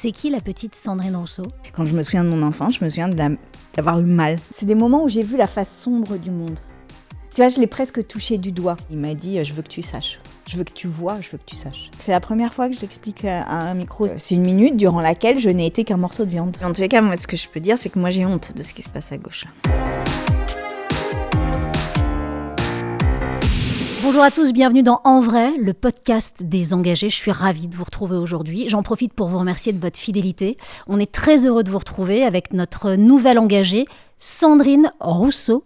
C'est qui la petite Sandrine Rousseau ? Quand je me souviens de mon enfance, je me souviens d'avoir eu mal. C'est des moments où j'ai vu la face sombre du monde. Tu vois, je l'ai presque touché du doigt. Il m'a dit « je veux que tu saches ». Je veux que tu vois, je veux que tu saches. C'est la première fois que je l'explique à un micro. C'est 1 minute durant laquelle je n'ai été qu'un morceau de viande. En tous les cas, moi, ce que je peux dire, c'est que moi, j'ai honte de ce qui se passe à gauche. Bonjour à tous, bienvenue dans En Vrai, le podcast des engagés. Je suis ravie de vous retrouver aujourd'hui. J'en profite pour vous remercier de votre fidélité. On est très heureux de vous retrouver avec notre nouvelle engagée, Sandrine Rousseau.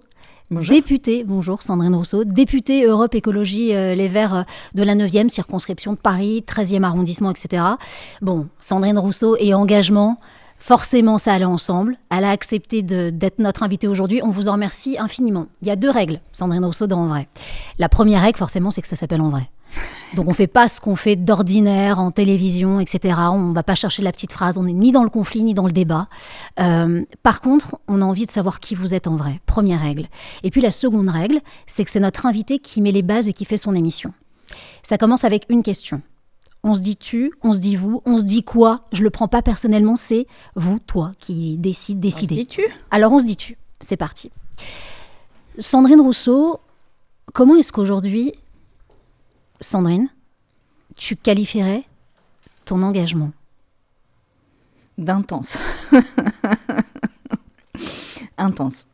Bonjour. Députée, bonjour Sandrine Rousseau, députée Europe Écologie Les Verts de la 9e circonscription de Paris, 13e arrondissement, etc. Bon, Sandrine Rousseau et engagement, forcément ça allait ensemble. Elle a accepté d'être notre invitée aujourd'hui, on vous en remercie infiniment. Il y a 2 règles, Sandrine Rousseau, dans En Vrai. La première règle, forcément, c'est que ça s'appelle En Vrai. Donc on ne fait pas ce qu'on fait d'ordinaire en télévision, etc. On ne va pas chercher la petite phrase, on n'est ni dans le conflit ni dans le débat. Par contre, on a envie de savoir qui vous êtes en vrai, première règle. Et puis la seconde règle, c'est que c'est notre invité qui met les bases et qui fait son émission. Ça commence avec une question. On se dit tu, on se dit vous, on se dit quoi ? Je ne le prends pas personnellement, c'est vous, toi, qui décidez. On se dit tu ? Alors on se dit tu, c'est parti. Sandrine Rousseau, comment est-ce qu'aujourd'hui... Sandrine, tu qualifierais ton engagement ? D'intense. Intense.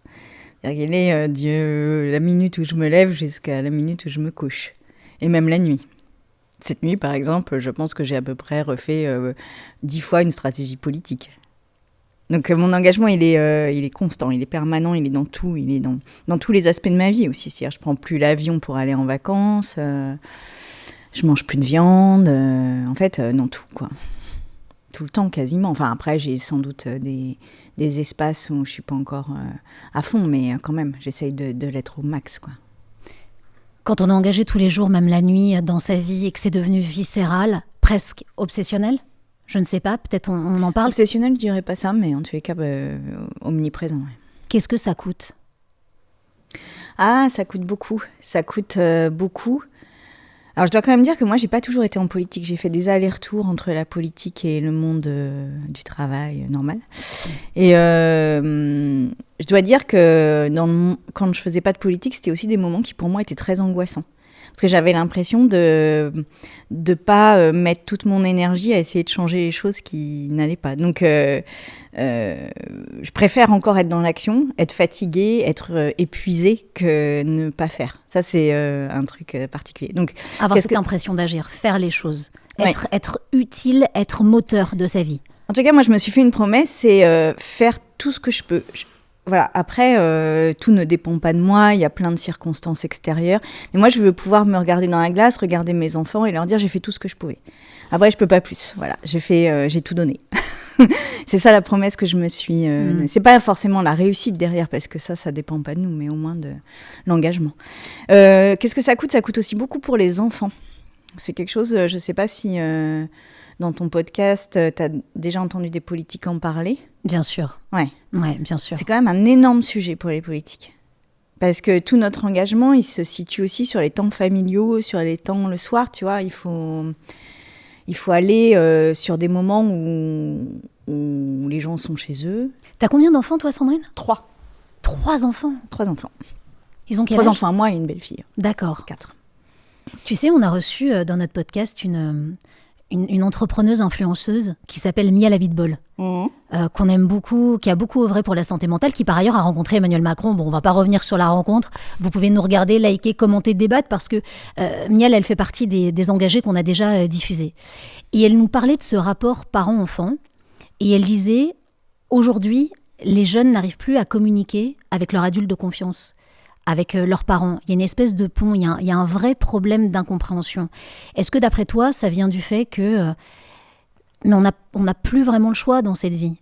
C'est-à-dire qu'il est de la minute où je me lève jusqu'à la minute où je me couche. Et même la nuit. Cette nuit, par exemple, je pense que j'ai à peu près refait 10 fois une stratégie politique. Donc mon engagement, il est constant, il est permanent, il est dans tout, il est dans tous les aspects de ma vie aussi. C'est-à-dire, je prends plus l'avion pour aller en vacances, je mange plus de viande, en fait, dans tout, quoi. Tout le temps, quasiment. Enfin, après, j'ai sans doute des espaces où je suis pas encore à fond, mais quand même, j'essaye de l'être au max, quoi. Quand on est engagé tous les jours, même la nuit, dans sa vie, et que c'est devenu viscéral, presque obsessionnel ? Je ne sais pas, peut-être on en parle. Obsessionnel, je dirais pas ça, mais en tous les cas, omniprésent. Ouais. Qu'est-ce que ça coûte ? Ah, ça coûte beaucoup. Ça coûte beaucoup. Alors, je dois quand même dire que moi, j'ai pas toujours été en politique. J'ai fait des allers-retours entre la politique et le monde du travail normal. Et je dois dire que quand je faisais pas de politique, c'était aussi des moments qui, pour moi, étaient très angoissants. Parce que j'avais l'impression de pas mettre toute mon énergie à essayer de changer les choses qui n'allaient pas. Donc, je préfère encore être dans l'action, être fatiguée, être épuisée que ne pas faire. Ça, c'est un truc particulier. Donc, avoir cette impression d'agir, faire les choses, être utile, être moteur de sa vie. En tout cas, moi, je me suis fait une promesse, c'est faire tout ce que je peux. Voilà, après, tout ne dépend pas de moi, il y a plein de circonstances extérieures. Mais moi, je veux pouvoir me regarder dans la glace, regarder mes enfants et leur dire j'ai fait tout ce que je pouvais. Après, je peux pas plus. Voilà, j'ai tout donné. C'est ça la promesse que je me suis... C'est pas forcément la réussite derrière, parce que ça dépend pas de nous, mais au moins de l'engagement. Qu'est-ce que ça coûte ? Ça coûte aussi beaucoup pour les enfants. C'est quelque chose, je sais pas si... Dans ton podcast, tu as déjà entendu des politiques en parler ? Bien sûr. Ouais, bien sûr. C'est quand même un énorme sujet pour les politiques. Parce que tout notre engagement, il se situe aussi sur les temps familiaux, sur les temps le soir, tu vois. Il faut aller sur des moments où les gens sont chez eux. T'as combien d'enfants, toi, Sandrine ? 3. 3 enfants ? 3 enfants. Ils ont quel 3 âge ? enfants, moi et une belle-fille. D'accord. 4. Tu sais, on a reçu dans notre podcast une entrepreneuse influenceuse qui s'appelle Mia Labitbol, qu'on aime beaucoup, qui a beaucoup œuvré pour la santé mentale, qui par ailleurs a rencontré Emmanuel Macron. Bon, on ne va pas revenir sur la rencontre. Vous pouvez nous regarder, liker, commenter, débattre, parce que Mia, elle fait partie des engagés qu'on a déjà diffusés. Et elle nous parlait de ce rapport parent-enfant. Et elle disait, aujourd'hui, les jeunes n'arrivent plus à communiquer avec leur adulte de confiance, avec leurs parents. Il y a une espèce de pont, il y a un vrai problème d'incompréhension. Est-ce que d'après toi, ça vient du fait que mais on n'a plus vraiment le choix dans cette vie ?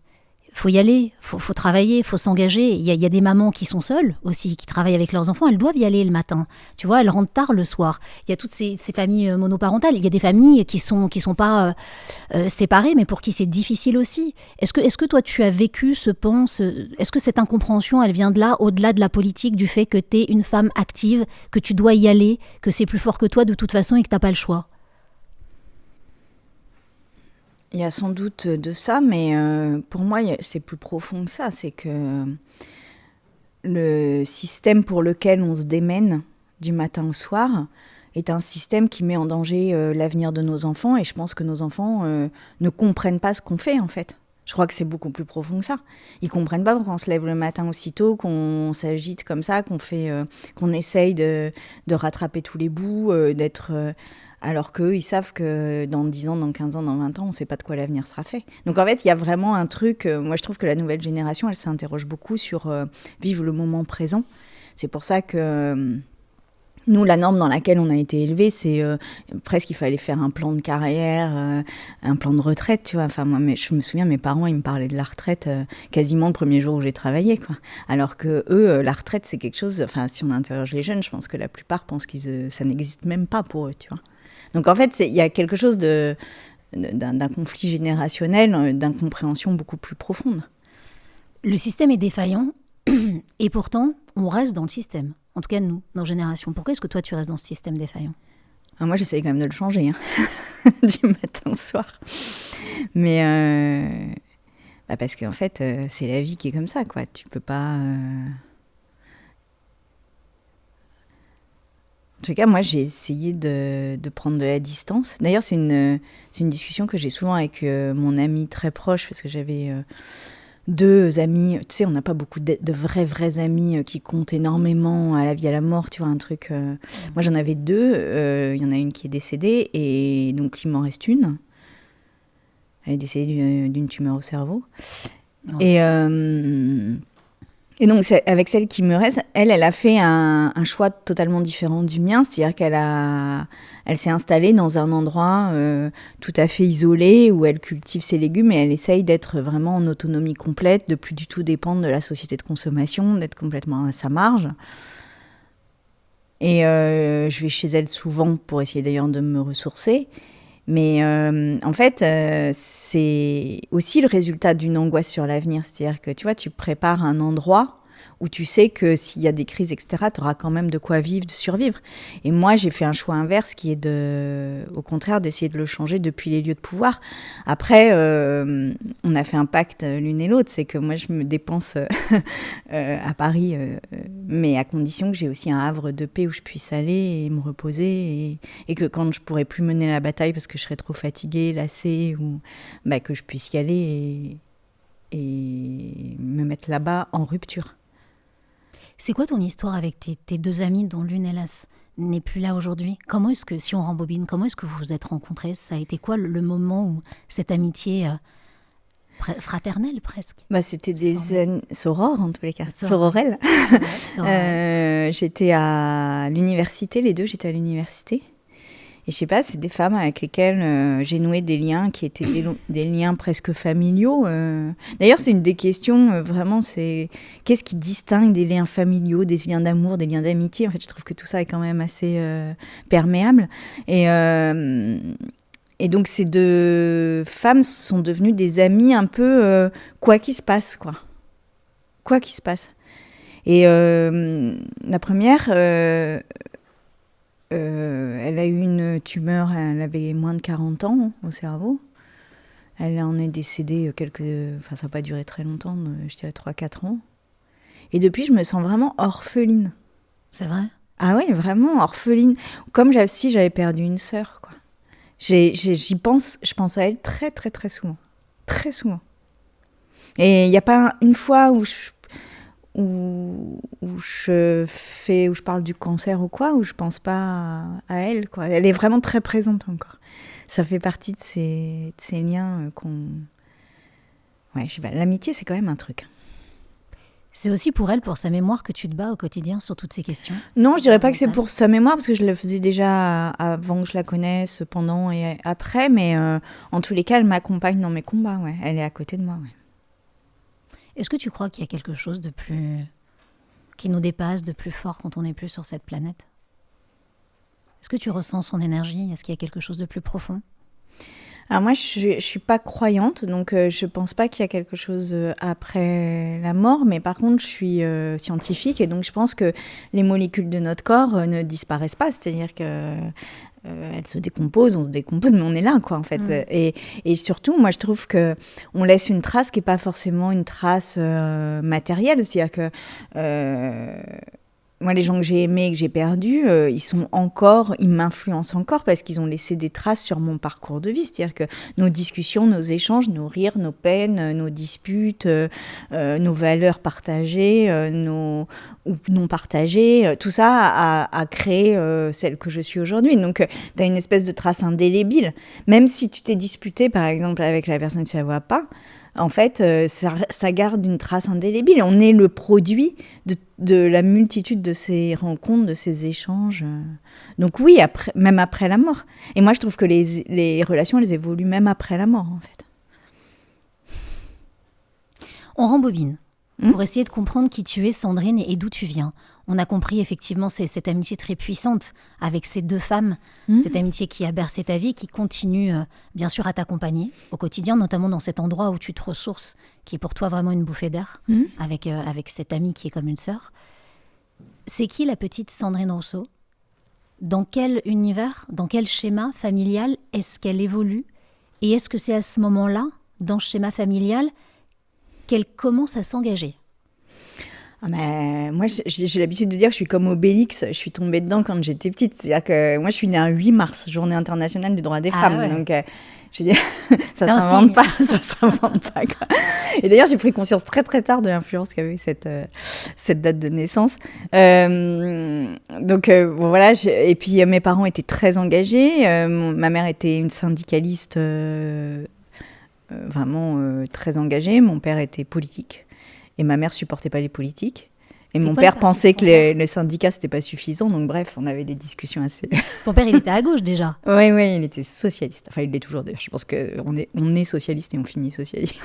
Il faut y aller, faut travailler, il faut s'engager. Il y a des mamans qui sont seules aussi, qui travaillent avec leurs enfants, elles doivent y aller le matin. Tu vois, elles rentrent tard le soir. Il y a toutes ces familles monoparentales. Il y a des familles qui sont pas séparées, mais pour qui c'est difficile aussi. Est-ce que toi, tu as vécu est-ce que cette incompréhension, elle vient de là, au-delà de la politique, du fait que tu es une femme active, que tu dois y aller, que c'est plus fort que toi de toute façon et que tu n'as pas le choix ? Il y a sans doute de ça, mais pour moi, c'est plus profond que ça. C'est que le système pour lequel on se démène du matin au soir est un système qui met en danger l'avenir de nos enfants. Et je pense que nos enfants ne comprennent pas ce qu'on fait, en fait. Je crois que c'est beaucoup plus profond que ça. Ils comprennent pas pourquoi on se lève le matin aussitôt, qu'on s'agite comme ça, qu'on essaye de rattraper tous les bouts, d'être... alors qu'eux, ils savent que dans 10 ans, dans 15 ans, dans 20 ans, on ne sait pas de quoi l'avenir sera fait. Donc en fait, il y a vraiment un truc... moi, je trouve que la nouvelle génération, elle s'interroge beaucoup sur vivre le moment présent. C'est pour ça que... nous, la norme dans laquelle on a été élevés, c'est presque il fallait faire un plan de carrière, un plan de retraite, tu vois. Enfin, moi, je me souviens, mes parents, ils me parlaient de la retraite quasiment le premier jour où j'ai travaillé, quoi. Alors que eux, la retraite, c'est quelque chose... Enfin, si on interroge les jeunes, je pense que la plupart pensent que ça n'existe même pas pour eux, tu vois. Donc en fait, il y a quelque chose d'un conflit générationnel, d'incompréhension beaucoup plus profonde. Le système est défaillant et pourtant, on reste dans le système. En tout cas, nous, nos générations. Pourquoi est-ce que toi, tu restes dans ce système défaillant ? Alors moi, j'essaye quand même de le changer, hein, du matin au soir. Mais parce qu'en fait, c'est la vie qui est comme ça, quoi. Tu peux pas... En tout cas, moi, j'ai essayé de prendre de la distance. D'ailleurs, c'est une discussion que j'ai souvent avec mon ami très proche, parce que j'avais 2 amis. Tu sais, on n'a pas beaucoup de vrais amis qui comptent énormément à la vie, à la mort, tu vois, un truc... Moi, j'en avais 2. Il y en a une qui est décédée, et donc il m'en reste une. Elle est décédée d'une tumeur au cerveau. Ouais. Et donc, avec celle qui me reste, elle a fait un choix totalement différent du mien. C'est-à-dire qu'elle s'est installée dans un endroit tout à fait isolé où elle cultive ses légumes et elle essaye d'être vraiment en autonomie complète, de plus du tout dépendre de la société de consommation, d'être complètement à sa marge. Et je vais chez elle souvent pour essayer d'ailleurs de me ressourcer. Mais en fait, c'est aussi le résultat d'une angoisse sur l'avenir. C'est-à-dire que tu vois, tu prépares un endroit où tu sais que s'il y a des crises, etc., tu auras quand même de quoi vivre, de survivre. Et moi, j'ai fait un choix inverse qui est au contraire, d'essayer de le changer depuis les lieux de pouvoir. Après, on a fait un pacte l'une et l'autre, c'est que moi, je me dépense à Paris, mais à condition que j'ai aussi un havre de paix où je puisse aller et me reposer, et que quand je pourrai plus mener la bataille parce que je serai trop fatiguée, lassée, ou que je puisse y aller et me mettre là-bas en rupture. C'est quoi ton histoire avec tes 2 amies dont l'une, hélas, n'est plus là aujourd'hui ? Comment est-ce que, si on rembobine, comment est-ce que vous vous êtes rencontrés ? Ça a été quoi le moment où cette amitié fraternelle presque ? C'était des sorores en tous les cas, sororelles. J'étais à l'université, les 2, j'étais à l'université. Et je sais pas, c'est des femmes avec lesquelles j'ai noué des liens qui étaient des liens presque familiaux. D'ailleurs, c'est une des questions, vraiment, c'est qu'est-ce qui distingue des liens familiaux, des liens d'amour, des liens d'amitié ? En fait, je trouve que tout ça est quand même assez perméable. Et donc, ces 2 femmes sont devenues des amies un peu quoi qu'il se passe, quoi. Quoi qu'il se passe. Et la première... elle a eu une tumeur, elle avait moins de 40 ans au cerveau. Elle en est décédée ça n'a pas duré très longtemps, je dirais 3-4 ans. Et depuis, je me sens vraiment orpheline. C'est vrai ? Ah oui, vraiment orpheline. Comme si j'avais perdu une sœur, quoi. J'y pense, je pense à elle très, très, très souvent. Très souvent. Et il n'y a pas une fois où je parle du cancer ou quoi, où je pense pas à elle, quoi. Elle est vraiment très présente encore. Ça fait partie de ces liens qu'on... Ouais, je sais pas, l'amitié, c'est quand même un truc. C'est aussi pour elle, pour sa mémoire, que tu te bats au quotidien sur toutes ces questions ? Non, je dirais pas que c'est pour sa mémoire, parce que je le faisais déjà avant que je la connaisse, pendant et après, mais en tous les cas, elle m'accompagne dans mes combats, ouais. Elle est à côté de moi, ouais. Est-ce que tu crois qu'il y a quelque chose de plus... qui nous dépasse, de plus fort quand on n'est plus sur cette planète ? Est-ce que tu ressens son énergie ? Est-ce qu'il y a quelque chose de plus profond ? Alors moi, je suis pas croyante, donc je pense pas qu'il y a quelque chose après la mort, mais par contre, je suis scientifique et donc je pense que les molécules de notre corps ne disparaissent pas, c'est-à-dire que elles se décomposent, on se décompose, mais on est là, quoi, en fait. Et surtout, moi, je trouve que on laisse une trace qui est pas forcément une trace matérielle, c'est-à-dire que moi, les gens que j'ai aimés et que j'ai perdus, ils m'influencent encore parce qu'ils ont laissé des traces sur mon parcours de vie. C'est-à-dire que nos discussions, nos échanges, nos rires, nos peines, nos disputes, nos valeurs partagées, ou non partagées, tout ça a créé celle que je suis aujourd'hui. Donc, tu as une espèce de trace indélébile. Même si tu t'es disputé, par exemple, avec la personne que tu ne vois pas, en fait, ça garde une trace indélébile. On est le produit de la multitude de ces rencontres, de ces échanges. Donc oui, même après la mort. Et moi, je trouve que les relations, elles évoluent même après la mort, en fait. On rembobine pour essayer de comprendre qui tu es, Sandrine, et d'où tu viens. On a compris effectivement cette amitié très puissante avec ces deux femmes, cette amitié qui a bercé ta vie, qui continue bien sûr à t'accompagner au quotidien, notamment dans cet endroit où tu te ressources, qui est pour toi vraiment une bouffée d'air, avec cette amie qui est comme une sœur. C'est qui la petite Sandrine Rousseau ? Dans quel univers, dans quel schéma familial est-ce qu'elle évolue ? Et est-ce que c'est à ce moment-là, dans ce schéma familial, qu'elle commence à s'engager ? Mais moi, j'ai l'habitude de dire que je suis comme Obélix, je suis tombée dedans quand j'étais petite. C'est-à-dire que moi, je suis née un 8 mars, journée internationale des droits des femmes. Ouais. Donc, je veux dire, ça s'invente pas, quoi. Et d'ailleurs, j'ai pris conscience très, très tard de l'influence qu'avait cette date de naissance. Donc, bon, voilà. Et puis, mes parents étaient très engagés. Ma mère était une syndicaliste vraiment très engagée. Mon père était politique. Et ma mère supportait pas les politiques. Et mon père pensait que les syndicats, c'était pas suffisant. Donc bref, on avait des discussions assez... Ton père, il était à gauche déjà. Oui, il était socialiste. Enfin, il l'est toujours d'ailleurs. Je pense qu'on est socialiste et on finit socialiste.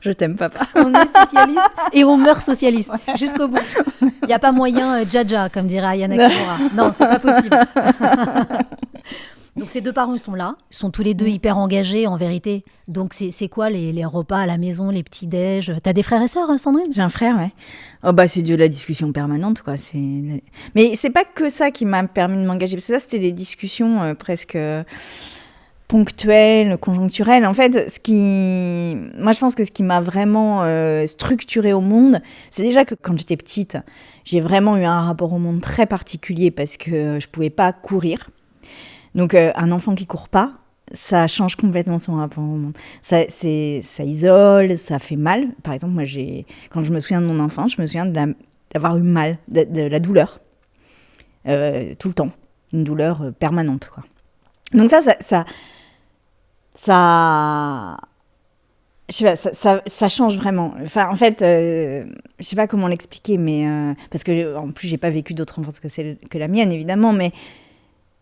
Je t'aime, papa. On est socialiste et on meurt socialiste jusqu'au bout. Il n'y a pas moyen jaja, comme dirait Ayana Kamura. Non, c'est pas possible. Donc ces deux parents, ils sont là. Ils sont tous les deux hyper engagés, en vérité. Donc c'est quoi les repas à la maison, les petits-déj ? T'as des frères et sœurs, Sandrine ? J'ai un frère, ouais. Oh bah c'est de la discussion permanente, quoi. Mais c'est pas que ça qui m'a permis de m'engager. Parce que ça, c'était des discussions presque ponctuelles, conjoncturelles. En fait, moi je pense que ce qui m'a vraiment structurée au monde, c'est déjà que quand j'étais petite, j'ai vraiment eu un rapport au monde très particulier parce que je pouvais pas courir. Donc, un enfant qui court pas, ça change complètement son rapport au monde. Ça isole, ça fait mal. Par exemple, moi, quand je me souviens de mon enfance, je me souviens d'avoir eu mal, de la douleur, tout le temps. Une douleur permanente, quoi. Donc ça je sais pas, ça change vraiment. Enfin, en fait, je sais pas comment l'expliquer, mais parce que en plus, j'ai pas vécu d'autre enfance que la mienne, évidemment, mais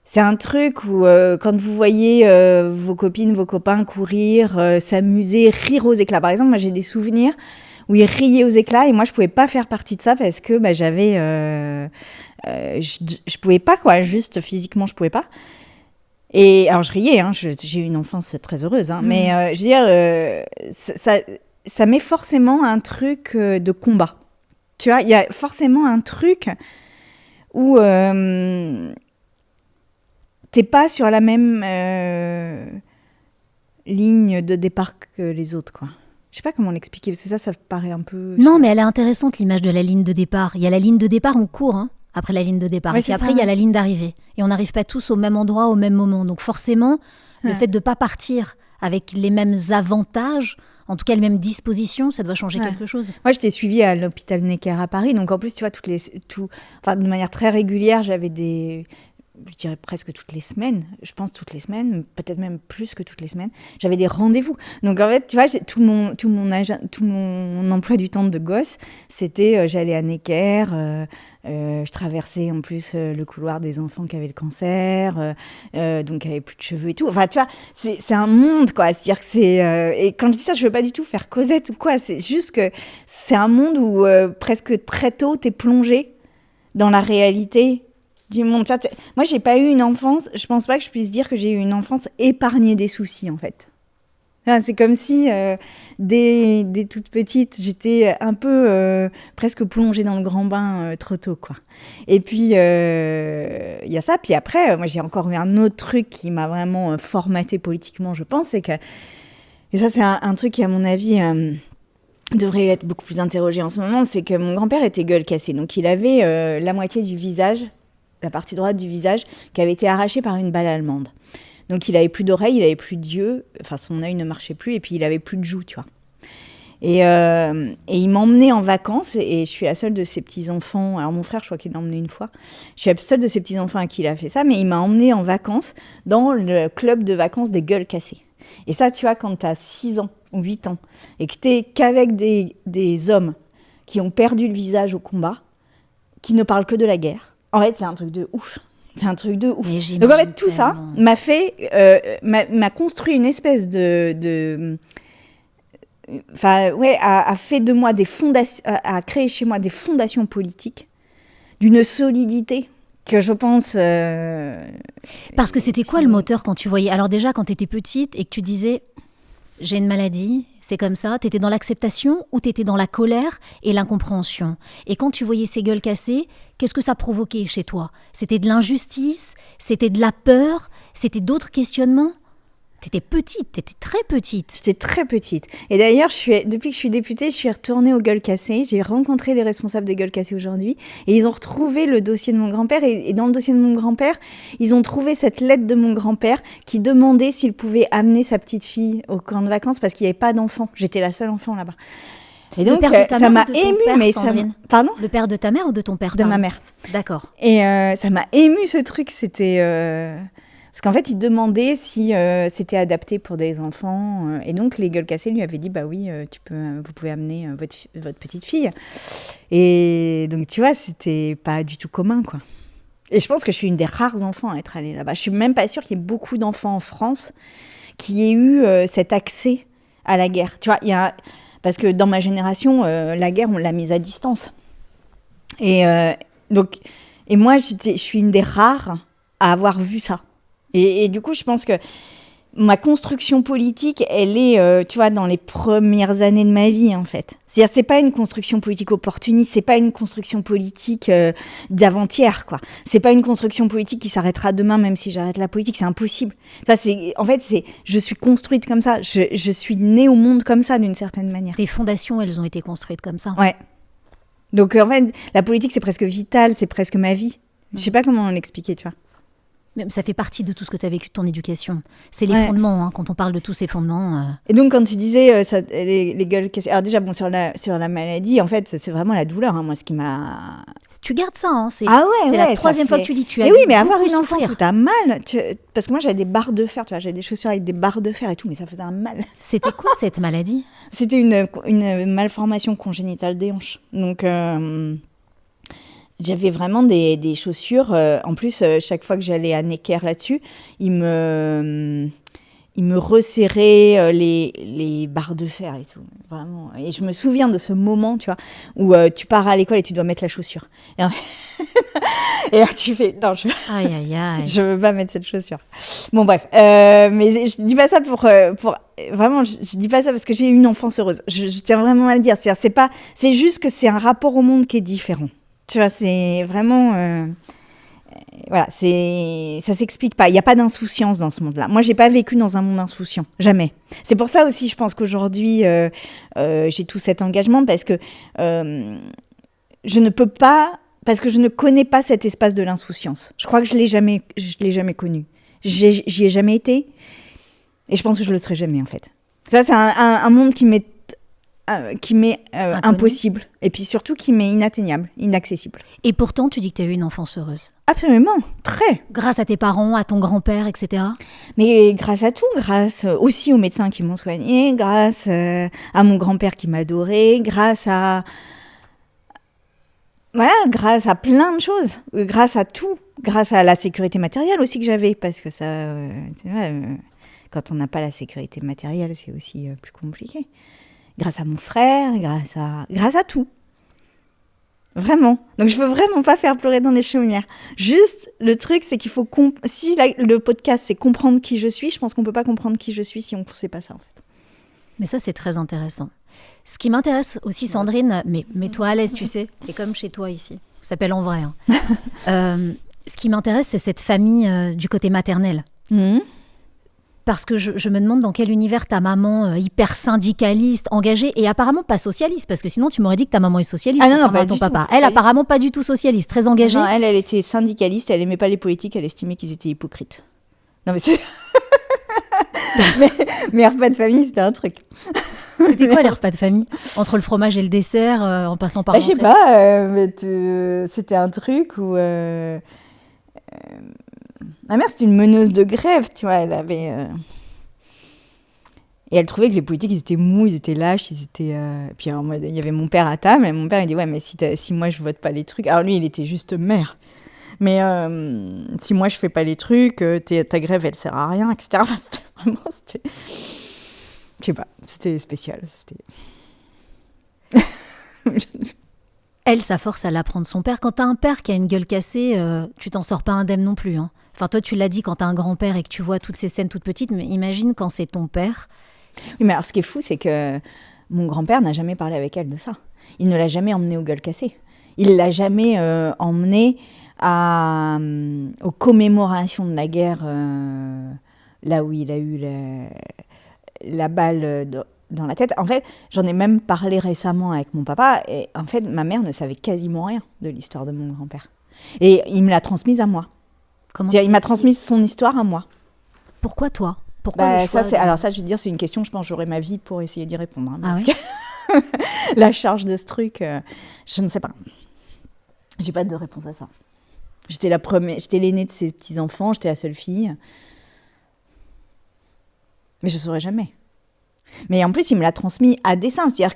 c'est un truc où quand vous voyez vos copines, vos copains courir, s'amuser, rire aux éclats. Par exemple, moi j'ai des souvenirs où ils riaient aux éclats et moi je pouvais pas faire partie de ça parce que j'avais, je pouvais pas, quoi. Juste physiquement je pouvais pas. Et alors je riais, hein, j'ai eu une enfance très heureuse, hein, mais je veux dire, ça met forcément un truc de combat. Tu vois, il y a forcément un truc où t'es pas sur la même ligne de départ que les autres, quoi. Je sais pas comment l'expliquer, parce que ça paraît un peu... Non, mais elle est intéressante, l'image de la ligne de départ. Il y a la ligne de départ, on court, hein, après la ligne de départ. Ouais, et puis après, il y a la ligne d'arrivée. Et on n'arrive pas tous au même endroit, au même moment. Donc forcément, le fait de pas partir avec les mêmes avantages, en tout cas les mêmes dispositions, ça doit changer quelque chose. Moi, je t'ai suivie à l'hôpital Necker à Paris. Donc en plus, tu vois, de manière très régulière, j'avais je dirais presque toutes les semaines, je pense toutes les semaines, peut-être même plus que toutes les semaines, j'avais des rendez-vous. Donc en fait, tu vois, tout mon emploi du temps de gosse, c'était j'allais à Necker, je traversais en plus le couloir des enfants qui avaient le cancer, donc qui avaient plus de cheveux et tout. Enfin, tu vois, c'est un monde, quoi. C'est-à-dire que et quand je dis ça, je veux pas du tout faire Cosette ou quoi. C'est juste que c'est un monde où presque très tôt, t'es plongé dans la réalité du monde. Moi, j'ai pas eu une enfance, je pense pas que je puisse dire que j'ai eu une enfance épargnée des soucis, en fait. C'est comme si, dès toute petite, j'étais un peu presque plongée dans le grand bain trop tôt, quoi. Et puis, il y a ça. Puis après, moi, j'ai encore eu un autre truc qui m'a vraiment formaté politiquement, je pense, c'est que... Et ça, c'est un truc qui, à mon avis... devrait être beaucoup plus interrogé en ce moment, c'est que mon grand-père était gueule cassée. Donc, il avait la moitié du visage, la partie droite du visage, qui avait été arrachée par une balle allemande. Donc, il avait plus d'oreilles, il avait plus d'yeux, enfin, son œil ne marchait plus, et puis il avait plus de joues, tu vois. Et il m'emmenait en vacances, et je suis la seule de ses petits-enfants. Alors, mon frère, je crois qu'il l'a emmené une fois. Je suis la seule de ses petits-enfants à qui il a fait ça, mais il m'a emmenée en vacances dans le club de vacances des gueules cassées. Et ça, tu vois, quand t'as 6 ans ou 8 ans, et que t'es qu'avec des hommes qui ont perdu le visage au combat, qui ne parlent que de la guerre, en fait, c'est un truc de ouf. C'est un truc de ouf. Donc, en fait, tout ça m'a fait... m'a construit une espèce Enfin, ouais, a fait de moi des fondations... a créé chez moi des fondations politiques d'une solidité que je pense... Parce que c'était quoi le moteur quand tu voyais... Alors déjà, quand tu étais petite et que tu disais « j'ai une maladie, c'est comme ça », tu étais dans l'acceptation ou tu étais dans la colère et l'incompréhension? Et quand tu voyais ces gueules cassées, qu'est-ce que ça provoquait chez toi? C'était de l'injustice? C'était de la peur? C'était d'autres questionnements? T'étais petite, t'étais très petite. J'étais très petite. Et d'ailleurs, depuis que je suis députée, je suis retournée aux gueules cassées. J'ai rencontré les responsables des gueules cassées aujourd'hui. Et ils ont retrouvé le dossier de mon grand-père. Et dans le dossier de mon grand-père, ils ont trouvé cette lettre de mon grand-père qui demandait s'il pouvait amener sa petite fille au camp de vacances parce qu'il n'y avait pas d'enfant. J'étais la seule enfant là-bas. Et donc, ça m'a émue. Mais ça Pardon ? Le père de ta mère ou de ton père? De ma mère. D'accord. Et ça m'a émue ce truc. C'était... Parce qu'en fait, il demandait si c'était adapté pour des enfants. Et donc, les gueules cassées lui avaient dit, bah oui, vous pouvez amener votre petite fille. Et donc, tu vois, c'était pas du tout commun, quoi. Et je pense que je suis une des rares enfants à être allée là-bas. Je suis même pas sûre qu'il y ait beaucoup d'enfants en France qui aient eu cet accès à la guerre. Tu vois, parce que dans ma génération, la guerre, on l'a mise à distance. Et moi, je suis une des rares à avoir vu ça. Et du coup, je pense que ma construction politique, elle est, tu vois, dans les premières années de ma vie, en fait. C'est-à-dire, c'est pas une construction politique opportuniste, c'est pas une construction politique d'avant-hier, quoi. C'est pas une construction politique qui s'arrêtera demain, même si j'arrête la politique, c'est impossible. Enfin, je suis construite comme ça, je suis née au monde comme ça, d'une certaine manière. Tes fondations, elles ont été construites comme ça. Ouais. Donc, en fait, la politique, c'est presque vital, c'est presque ma vie. Je sais pas comment l'expliquer, tu vois. Ça fait partie de tout ce que tu as vécu de ton éducation. C'est les fondements, hein, quand on parle de tous ces fondements. Et donc, quand tu disais les gueules cassées... Alors déjà, bon, sur la maladie, en fait, c'est vraiment la douleur, hein, moi, ce qui m'a... Tu gardes ça, hein, c'est la troisième fois que tu dis tu as. Et oui, mais avoir une enfance où t'as mal, parce que moi j'avais des barres de fer, tu vois, j'avais des chaussures avec des barres de fer et tout, mais ça faisait un mal. C'était quoi cette maladie? C'était une malformation congénitale des hanches. Donc j'avais vraiment des chaussures. En plus, chaque fois que j'allais à Necker là-dessus, il me resserrait les barres de fer et tout. Vraiment. Et je me souviens de ce moment, tu vois, où tu pars à l'école et tu dois mettre la chaussure. Et là, tu fais... Non, aïe, aïe, aïe. Je veux pas mettre cette chaussure. Bon, bref. Mais je dis pas ça pour vraiment, je dis pas ça parce que j'ai eu une enfance heureuse. Je tiens vraiment à le dire. C'est juste que c'est un rapport au monde qui est différent. Tu vois, c'est vraiment... voilà, ça s'explique pas. Il n'y a pas d'insouciance dans ce monde-là. Moi, j'ai pas vécu dans un monde insouciant. Jamais. C'est pour ça aussi, je pense qu'aujourd'hui, j'ai tout cet engagement parce que je ne peux pas... Parce que je ne connais pas cet espace de l'insouciance. Je crois que je l'ai jamais connu. J'y ai jamais été. Et je pense que je le serai jamais, en fait. Tu vois, c'est un monde qui m'est impossible. Et puis surtout qui m'est inatteignable, inaccessible. Et pourtant, tu dis que tu as eu une enfance heureuse. Absolument, très. Grâce à tes parents, à ton grand-père, etc. Mais grâce à tout, grâce aussi aux médecins qui m'ont soignée, grâce à mon grand-père qui m'adorait, grâce à plein de choses, grâce à tout, grâce à la sécurité matérielle aussi que j'avais, parce que ça, tu vois, quand on n'a pas la sécurité matérielle, c'est aussi plus compliqué. Grâce à mon frère, grâce à tout. Vraiment. Donc, je veux vraiment pas faire pleurer dans les chaumières. Juste, le truc, c'est qu'il faut... Si le podcast, c'est comprendre qui je suis, je pense qu'on peut pas comprendre qui je suis si on ne sait pas ça, en fait. Mais ça, c'est très intéressant. Ce qui m'intéresse aussi, Sandrine, mais mets-toi à l'aise, tu sais, t'es comme chez toi ici. Ça s'appelle En Vrai. Ce qui m'intéresse, c'est cette famille du côté maternel. Parce que je me demande dans quel univers ta maman, hyper syndicaliste, engagée, et apparemment pas socialiste, parce que sinon tu m'aurais dit que ta maman est socialiste. Ah non, pas ton du papa. tout. Elle, apparemment pas du tout socialiste, très engagée. Non, elle était syndicaliste, elle aimait pas les politiques, elle estimait qu'ils étaient hypocrites. Non mais c'est... mais repas de famille, c'était un truc. C'était quoi les repas de famille? Entre le fromage et le dessert, en passant par... Je sais pas, c'était un truc où... Ma mère, c'était une meneuse de grève, tu vois, elle avait... Et elle trouvait que les politiques, ils étaient mous, ils étaient lâches, ils étaient... Puis alors, il y avait mon père à table, et mon père, il dit, ouais, mais si moi, je vote pas les trucs... Alors lui, il était juste maire. Mais si moi, je fais pas les trucs, ta grève, elle sert à rien, etc. Enfin, c'était vraiment... Je sais pas, c'était spécial, c'était... Elle, sa force, elle apprend de son père. Quand t'as un père qui a une gueule cassée, tu t'en sors pas indemne non plus. Hein. Enfin, toi, tu l'as dit quand t'as un grand-père et que tu vois toutes ces scènes toutes petites, mais imagine quand c'est ton père. Oui, mais alors, ce qui est fou, c'est que mon grand-père n'a jamais parlé avec elle de ça. Il ne l'a jamais emmenée aux gueules cassées. Il l'a jamais emmenée aux commémorations de la guerre, là où il a eu la balle dans la tête. En fait, j'en ai même parlé récemment avec mon papa, et en fait, ma mère ne savait quasiment rien de l'histoire de mon grand-père. Et il me l'a transmise à moi. Il m'a transmis son histoire à moi. Pourquoi toi? Pourquoi le choix Alors ça, je veux dire, c'est une question, je pense que j'aurai ma vie pour essayer d'y répondre. Hein, parce oui que la charge de ce truc, je ne sais pas. J'ai pas de réponse à ça. J'étais l'aînée de ses petits-enfants, j'étais la seule fille. Mais je ne saurais jamais. Mais en plus, il me l'a transmis à dessein. C'est-à-dire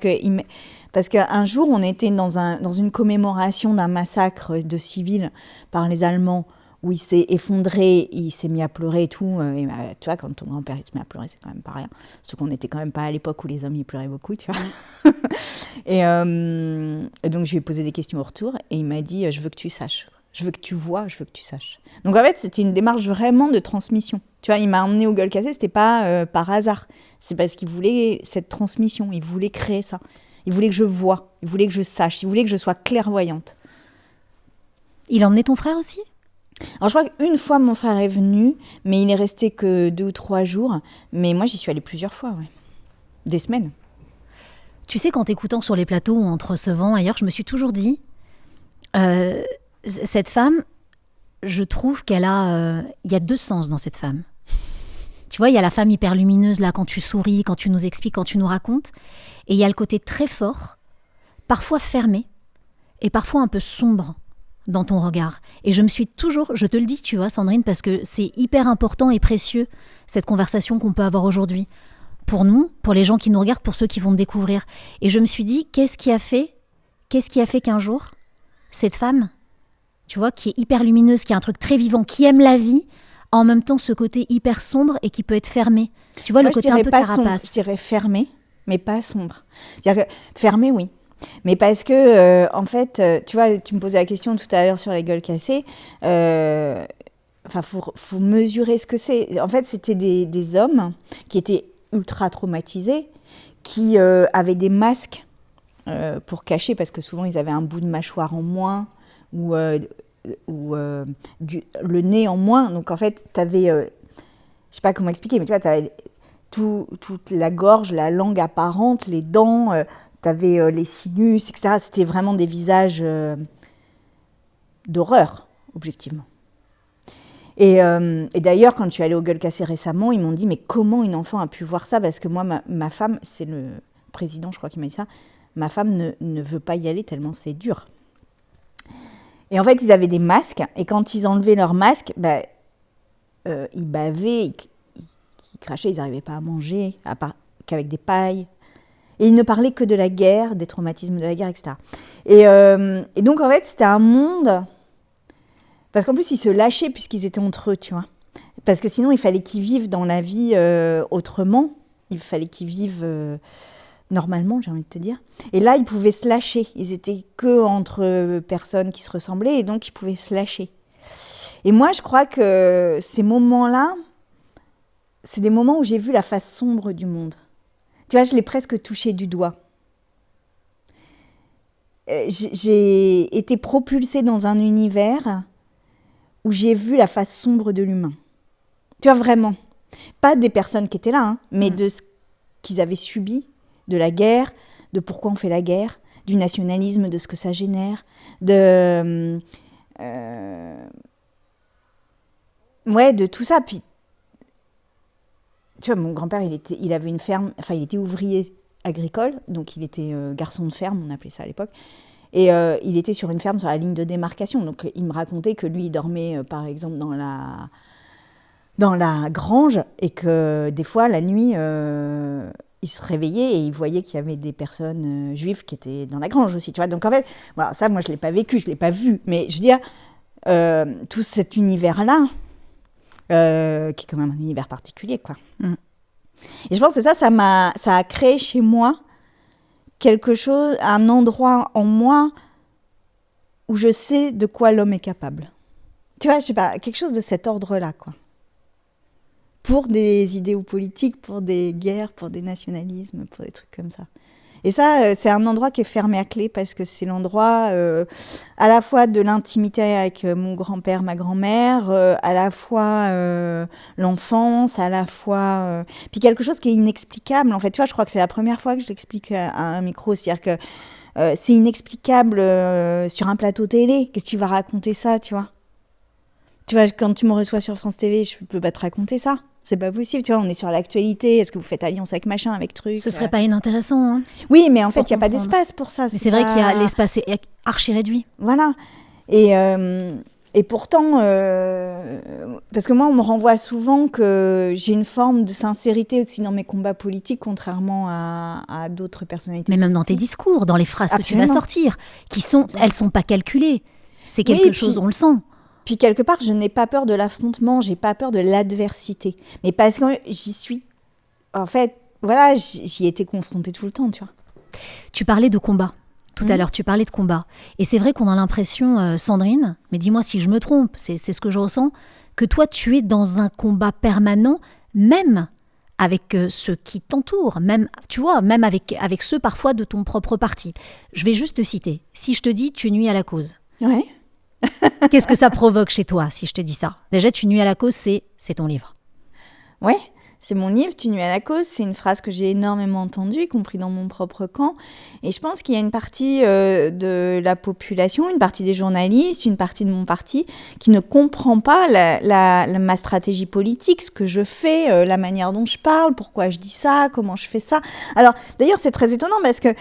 parce qu'un jour, on était dans une commémoration d'un massacre de civils par les Allemands, où il s'est effondré, il s'est mis à pleurer et tout. Et tu vois, quand ton grand-père il se met à pleurer, c'est quand même pas rien. Surtout qu'on n'était quand même pas à l'époque où les hommes y pleuraient beaucoup, tu vois. Et donc, je lui ai posé des questions au retour, et il m'a dit, je veux que tu saches. Je veux que tu vois, je veux que tu saches. Donc en fait, c'était une démarche vraiment de transmission. Tu vois, il m'a emmenée aux gueules cassées, c'était pas par hasard. C'est parce qu'il voulait cette transmission, il voulait créer ça. Il voulait que je voie, il voulait que je sache, il voulait que je sois clairvoyante. Il a emmené ton frère aussi ? Alors je crois qu'une fois mon frère est venu, mais il est resté que 2 ou 3 jours. Mais moi, j'y suis allée plusieurs fois, ouais. Des semaines. Tu sais, qu'en t'écoutant sur les plateaux ou en te recevant ailleurs, je me suis toujours dit... cette femme, je trouve qu'elle a... Il y a 2 sens dans cette femme. Tu vois, il y a la femme hyper lumineuse, là, quand tu souris, quand tu nous expliques, quand tu nous racontes. Et il y a le côté très fort, parfois fermé, et parfois un peu sombre dans ton regard. Et je me suis toujours... Je te le dis, tu vois, Sandrine, parce que c'est hyper important et précieux, cette conversation qu'on peut avoir aujourd'hui. Pour nous, pour les gens qui nous regardent, pour ceux qui vont te découvrir. Et je me suis dit, qu'est-ce qui a fait qu'un jour, cette femme... tu vois, qui est hyper lumineuse, qui a un truc très vivant, qui aime la vie, en même temps ce côté hyper sombre et qui peut être fermé. Tu vois, le côté un peu carapace. Je dirais fermé, mais pas sombre. C'est-à-dire que fermé, oui. Mais parce que, en fait, tu vois, tu me posais la question tout à l'heure sur les gueules cassées. Faut mesurer ce que c'est. En fait, c'était des hommes qui étaient ultra traumatisés, qui avaient des masques pour cacher, parce que souvent, ils avaient un bout de mâchoire en moins, ou le nez en moins. Donc en fait, tu avais, je sais pas comment expliquer, mais tu vois, tu avais toute la gorge, la langue apparente, les dents, tu avais les sinus, etc. C'était vraiment des visages d'horreur, objectivement. Et d'ailleurs, quand je suis allée aux gueules cassées récemment, ils m'ont dit, mais comment une enfant a pu voir ça ? Parce que moi, ma femme, c'est le président, je crois, qui m'a dit ça, ma femme ne veut pas y aller tellement c'est dur. Et en fait, ils avaient des masques, et quand ils enlevaient leurs masques, ils bavaient, ils crachaient, ils n'arrivaient pas à manger, à part qu'avec des pailles. Et ils ne parlaient que de la guerre, des traumatismes de la guerre, etc. Et donc, en fait, c'était un monde... Parce qu'en plus, ils se lâchaient puisqu'ils étaient entre eux, tu vois. Parce que sinon, il fallait qu'ils vivent dans la vie autrement. Il fallait qu'ils vivent normalement, j'ai envie de te dire. Et là, ils pouvaient se lâcher. Ils étaient que entre personnes qui se ressemblaient et donc ils pouvaient se lâcher. Et moi, je crois que ces moments-là, c'est des moments où j'ai vu la face sombre du monde. Tu vois, je l'ai presque touché du doigt. J'ai été propulsée dans un univers où j'ai vu la face sombre de l'humain. Tu vois, vraiment. Pas des personnes qui étaient là, mais de ce qu'ils avaient subi, de la guerre, de pourquoi on fait la guerre, du nationalisme, de ce que ça génère, de tout ça. Puis, tu vois, mon grand-père, il avait une ferme, enfin, il était ouvrier agricole, donc il était garçon de ferme, on appelait ça à l'époque. Et il était sur une ferme sur la ligne de démarcation. Donc, il me racontait que lui, il dormait, par exemple, dans la grange et que des fois, la nuit, il se réveillait et il voyait qu'il y avait des personnes juives qui étaient dans la grange aussi. Tu vois. Donc, en fait, voilà, ça, moi, je ne l'ai pas vécu, je ne l'ai pas vu. Mais je veux dire, tout cet univers-là, qui est quand même un univers particulier, quoi. Et je pense que ça a créé chez moi quelque chose, un endroit en moi où je sais de quoi l'homme est capable. Tu vois, je sais pas, quelque chose de cet ordre-là, quoi. Pour des idéaux politiques, pour des guerres, pour des nationalismes, pour des trucs comme ça. Et ça, c'est un endroit qui est fermé à clé parce que c'est l'endroit à la fois de l'intimité avec mon grand-père, ma grand-mère, à la fois l'enfance, à la fois... Puis quelque chose qui est inexplicable. En fait, tu vois, je crois que c'est la première fois que je l'explique à un micro. C'est-à-dire que c'est inexplicable sur un plateau télé. Qu'est-ce que tu vas raconter ça, tu vois ? Tu vois, quand tu me reçois sur France TV, je peux pas te raconter ça. C'est pas possible, tu vois, on est sur l'actualité. Est-ce que vous faites alliance avec machin, avec truc ? Ce serait pas inintéressant, hein. Oui, mais en fait, il n'y a pas d'espace pour ça. Mais c'est vrai qu'il y a l'espace est archi réduit. Voilà. Et pourtant, parce que moi, on me renvoie souvent que j'ai une forme de sincérité aussi dans mes combats politiques, contrairement à d'autres personnalités. Mais même dans tes discours, dans les phrases que tu vas sortir, elles sont pas calculées. C'est quelque chose, on le sent. Puis quelque part, je n'ai pas peur de l'affrontement, j'ai pas peur de l'adversité. Mais parce que j'y suis... En fait, voilà, j'y ai été confrontée tout le temps, tu vois. Tu parlais de combat. Tout à l'heure, tu parlais de combat. Et c'est vrai qu'on a l'impression, Sandrine, mais dis-moi si je me trompe, c'est ce que je ressens, que toi, tu es dans un combat permanent, même avec ceux qui t'entourent, même, tu vois, même avec ceux parfois de ton propre parti. Je vais juste te citer. Si je te dis « tu nuis à la cause », ouais. Qu'est-ce que ça provoque chez toi si je te dis ça ? Déjà, tu nuis à la cause, c'est ton livre. Ouais, c'est mon livre, Tu nuis à la cause. C'est une phrase que j'ai énormément entendue, y compris dans mon propre camp. Et je pense qu'il y a une partie de la population, une partie des journalistes, une partie de mon parti, qui ne comprend pas ma stratégie politique, ce que je fais, la manière dont je parle, pourquoi je dis ça, comment je fais ça. Alors, d'ailleurs, c'est très étonnant parce que,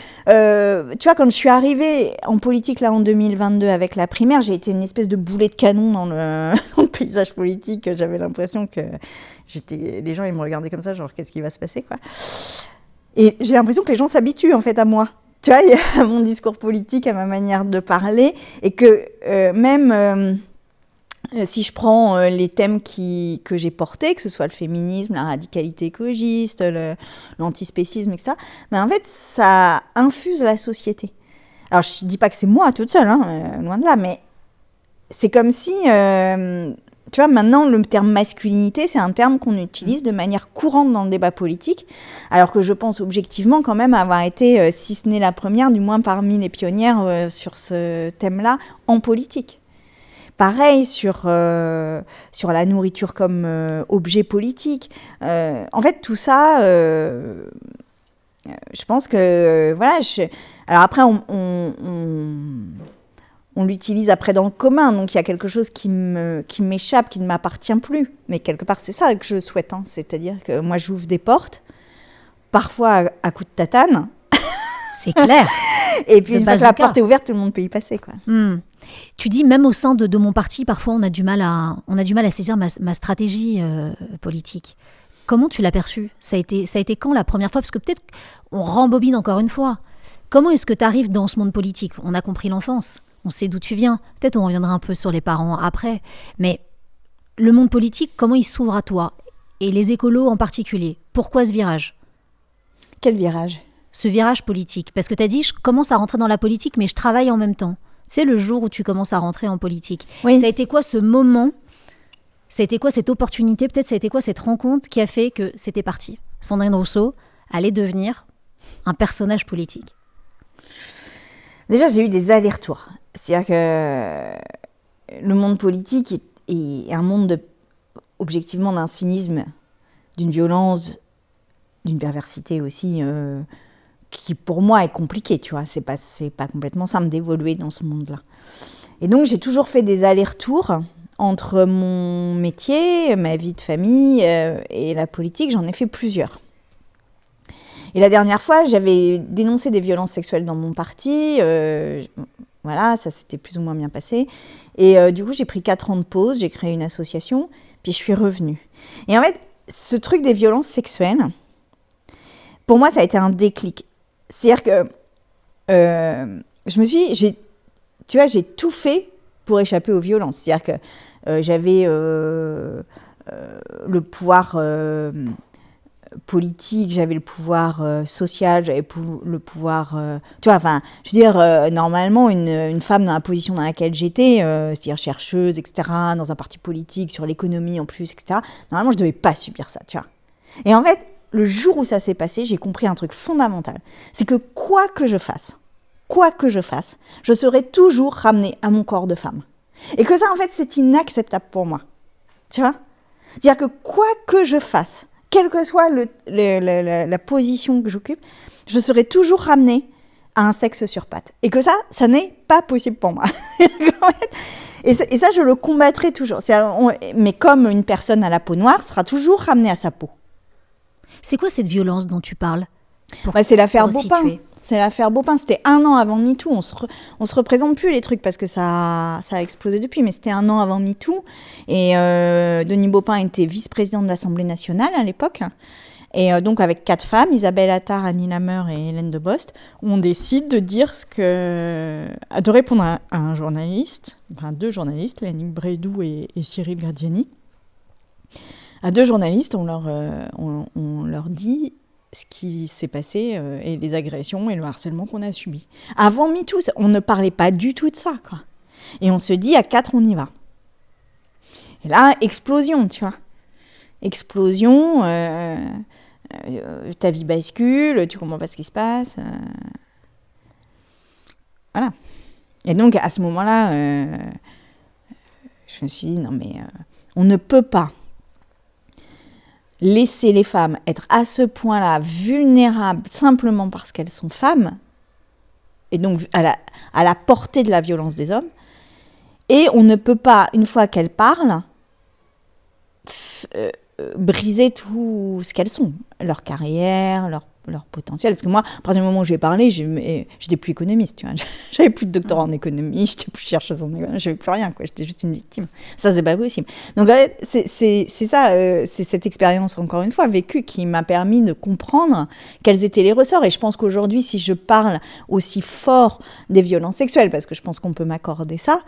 tu vois, quand je suis arrivée en politique, là, en 2022, avec la primaire, j'ai été une espèce de boulet de canon dans le paysage politique. J'avais l'impression que les gens, ils me regardaient comme ça, genre, qu'est-ce qui va se passer, quoi. Et j'ai l'impression que les gens s'habituent, en fait, à moi. Tu vois, à mon discours politique, à ma manière de parler. Et que même si je prends les thèmes que j'ai portés, que ce soit le féminisme, la radicalité écologiste, l'antispécisme, etc., mais en fait, ça infuse la société. Alors, je ne dis pas que c'est moi toute seule, loin de là, mais c'est comme si... tu vois, maintenant, le terme masculinité, c'est un terme qu'on utilise de manière courante dans le débat politique, alors que je pense objectivement quand même avoir été, si ce n'est la première, du moins parmi les pionnières sur ce thème-là, en politique. Pareil sur la nourriture comme objet politique. En fait, tout ça, je pense que... voilà. Alors après, on l'utilise après dans le commun, donc il y a quelque chose qui m'échappe, qui ne m'appartient plus. Mais quelque part, c'est ça que je souhaite. C'est-à-dire que moi, j'ouvre des portes, parfois à coups de tatane. C'est clair. Et puis, une fois que la porte est ouverte, tout le monde peut y passer, quoi. Tu dis, même au sein de mon parti, parfois, on a du mal à saisir ma stratégie politique. Comment tu l'as perçu ? Ça a été quand la première fois ? Parce que peut-être, on rembobine encore une fois. Comment est-ce que tu arrives dans ce monde politique ? On a compris l'enfance. On sait d'où tu viens. Peut-être on reviendra un peu sur les parents après. Mais le monde politique, comment il s'ouvre à toi ? Et les écolos en particulier. Pourquoi ce virage ? Quel virage ? ce virage politique? Parce que tu as dit, je commence à rentrer dans la politique, mais je travaille en même temps. C'est le jour où tu commences à rentrer en politique. Oui. Ça a été quoi ce moment? Ça a été quoi cette opportunité? Peut-être ça a été quoi cette rencontre qui a fait que c'était parti? Sandrine Rousseau allait devenir un personnage politique. Déjà, j'ai eu des allers-retours. C'est-à-dire que le monde politique est un monde objectivement d'un cynisme, d'une violence, d'une perversité aussi, qui pour moi est compliquée, tu vois. C'est pas complètement simple d'évoluer dans ce monde-là. Et donc, j'ai toujours fait des allers-retours entre mon métier, ma vie de famille et la politique. J'en ai fait plusieurs. Et la dernière fois, j'avais dénoncé des violences sexuelles dans mon parti. Voilà, ça s'était plus ou moins bien passé. Et du coup, j'ai pris 4 ans de pause, j'ai créé une association, puis je suis revenue. Et en fait, ce truc des violences sexuelles, pour moi, ça a été un déclic. C'est-à-dire que je me suis dit, j'ai tout fait pour échapper aux violences. C'est-à-dire que j'avais le pouvoir politique, j'avais le pouvoir social, j'avais le pouvoir... tu vois, enfin, je veux dire, normalement, une femme dans la position dans laquelle j'étais, c'est-à-dire chercheuse, etc., dans un parti politique, sur l'économie en plus, etc., normalement, je ne devais pas subir ça, tu vois. Et en fait, le jour où ça s'est passé, j'ai compris un truc fondamental. C'est que quoi que je fasse, je serai toujours ramenée à mon corps de femme. Et que ça, en fait, c'est inacceptable pour moi. Tu vois ? C'est-à-dire que quoi que je fasse, quelle que soit la position que j'occupe, je serai toujours ramenée à un sexe sur pattes. Et que ça n'est pas possible pour moi. Et ça, je le combattrai toujours. Mais comme une personne à la peau noire sera toujours ramenée à sa peau. C'est quoi cette violence dont tu parles? C'est l'affaire Beaupin. C'est l'affaire Beaupin. C'était 1 an avant MeToo. On se représente plus les trucs parce que ça a explosé depuis, mais c'était 1 an avant MeToo. Et Denis Beaupin était vice-président de l'Assemblée nationale à l'époque. Et donc avec 4 femmes, Isabelle Attard, Annie Lameur et Hélène de Bost, on décide de dire de répondre à un journaliste, enfin 2 journalistes, Yannick Brédoux et Cyril Gradiani. À 2 journalistes, on leur dit ce qui s'est passé et les agressions et le harcèlement qu'on a subi. Avant MeToo, on ne parlait pas du tout de ça, quoi. Et on se dit, à 4, on y va. Et là, explosion, tu vois. Explosion, ta vie bascule, tu comprends pas ce qui se passe. Voilà. Et donc, à ce moment-là, je me suis dit, non mais, on ne peut pas laisser les femmes être à ce point-là vulnérables simplement parce qu'elles sont femmes, et donc à la portée de la violence des hommes, et on ne peut pas, une fois qu'elles parlent, briser tout ce qu'elles sont, leur carrière, leur potentiel. Parce que moi, à partir du moment où j'ai parlé, j'étais plus économiste, tu vois. J'avais plus de doctorat en économie, j'étais plus chercheuse en économie, j'avais plus rien, quoi. J'étais juste une victime. Ça, c'est pas possible. Donc, c'est ça, c'est cette expérience, encore une fois, vécue, qui m'a permis de comprendre quels étaient les ressorts. Et je pense qu'aujourd'hui, si je parle aussi fort des violences sexuelles, parce que je pense qu'on peut m'accorder ça,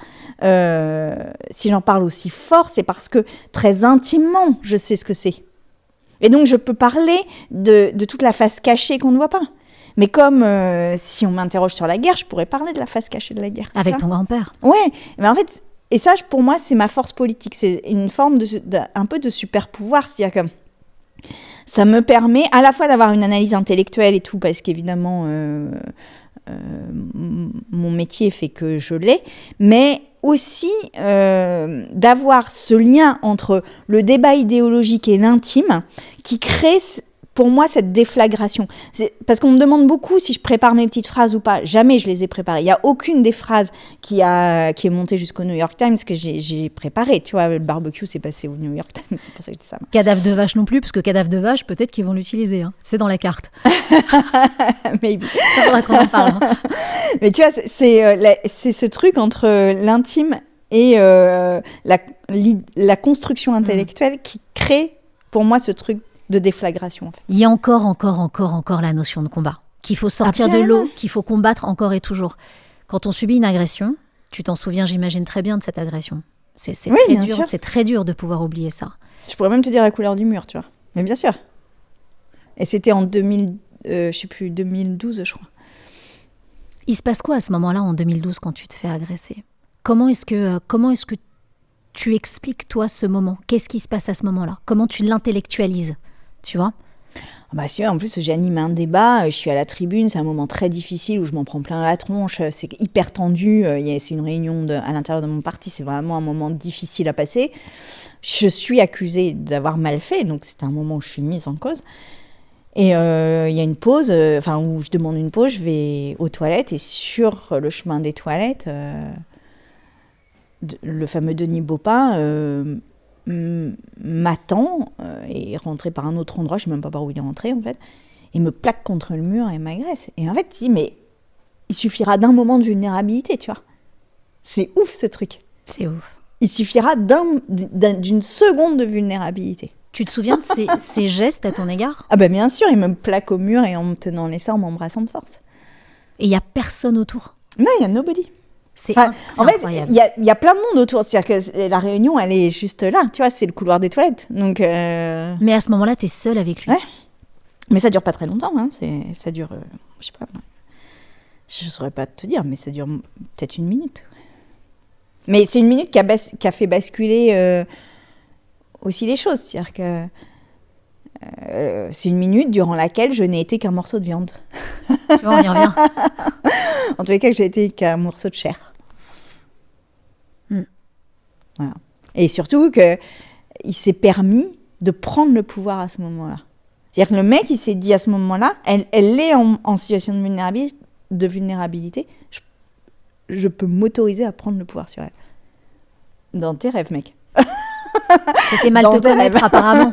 si j'en parle aussi fort, c'est parce que très intimement, je sais ce que c'est. Et donc, je peux parler de toute la face cachée qu'on ne voit pas. Mais comme si on m'interroge sur la guerre, je pourrais parler de la face cachée de la guerre. Avec ton grand-père. Ouais, mais en fait, et ça, pour moi, c'est ma force politique. C'est une forme un peu de super pouvoir. C'est-à-dire que ça me permet à la fois d'avoir une analyse intellectuelle et tout, parce qu'évidemment, mon métier fait que je l'ai, mais aussi d'avoir ce lien entre le débat idéologique et l'intime qui crée pour moi cette déflagration. Parce qu'on me demande beaucoup si je prépare mes petites phrases ou pas. Jamais je les ai préparées. Il n'y a aucune des phrases qui est montée jusqu'au New York Times que j'ai préparée. Tu vois, le barbecue s'est passé au New York Times, c'est pour ça que je dis ça. Cadavre de vache non plus, parce que cadavre de vache, peut-être qu'ils vont l'utiliser. Hein. C'est dans la carte. Maybe. Ça faudra qu'on en parle. Hein. Mais tu vois, c'est ce truc entre l'intime et la construction intellectuelle qui crée pour moi ce truc de déflagration. En fait. Il y a encore la notion de combat. Qu'il faut sortir de l'eau, qu'il faut combattre encore et toujours. Quand on subit une agression, tu t'en souviens, j'imagine très bien de cette agression. C'est très dur de pouvoir oublier ça. Je pourrais même te dire la couleur du mur, tu vois. Mais bien sûr. Et c'était en 2000, je sais plus, 2012, je crois. Il se passe quoi à ce moment-là, en 2012, quand tu te fais agresser ? Comment est-ce que tu expliques, toi, ce moment ? Qu'est-ce qui se passe à ce moment-là ? Comment tu l'intellectualises ? Tu vois ? Bah, si, en plus, j'anime un débat, je suis à la tribune, c'est un moment très difficile où je m'en prends plein la tronche, c'est hyper tendu, c'est une réunion à l'intérieur de mon parti, c'est vraiment un moment difficile à passer. Je suis accusée d'avoir mal fait, donc c'est un moment où je suis mise en cause. Et il y a une pause, où je demande une pause, je vais aux toilettes, et sur le chemin des toilettes, le fameux Denis Baupin m'attend et est rentré par un autre endroit, je ne sais même pas par où il est rentré en fait, et me plaque contre le mur et m'agresse. Et en fait, il dit, mais il suffira d'un moment de vulnérabilité, tu vois. C'est ouf ce truc. C'est ouf. Il suffira d'une seconde de vulnérabilité. Tu te souviens de ces gestes à ton égard ? Ah bah bien sûr, il me plaque au mur et en me tenant les seins, en m'embrassant de force. Et il n'y a personne autour ? Non, il y a nobody. C'est en fait, incroyable. Il y a plein de monde autour. C'est-à-dire que la réunion, elle est juste là. Tu vois, c'est le couloir des toilettes. Donc, Mais à ce moment-là, tu es seule avec lui. Ouais. Mais ça dure pas très longtemps. Hein. Ça dure, je sais pas. Je saurais pas te dire, mais ça dure peut-être une minute. Mais c'est une minute qui a fait basculer aussi les choses. C'est-à-dire que c'est une minute durant laquelle je n'ai été qu'un morceau de viande. Tu vois, on y revient. En tous les cas, que j'ai été qu'un morceau de chair. Voilà. Et surtout qu'il s'est permis de prendre le pouvoir à ce moment-là. C'est-à-dire que le mec, il s'est dit à ce moment-là, elle est en situation de vulnérabilité, je peux m'autoriser à prendre le pouvoir sur elle. Dans tes rêves, mec. C'était mal te connaître, apparemment.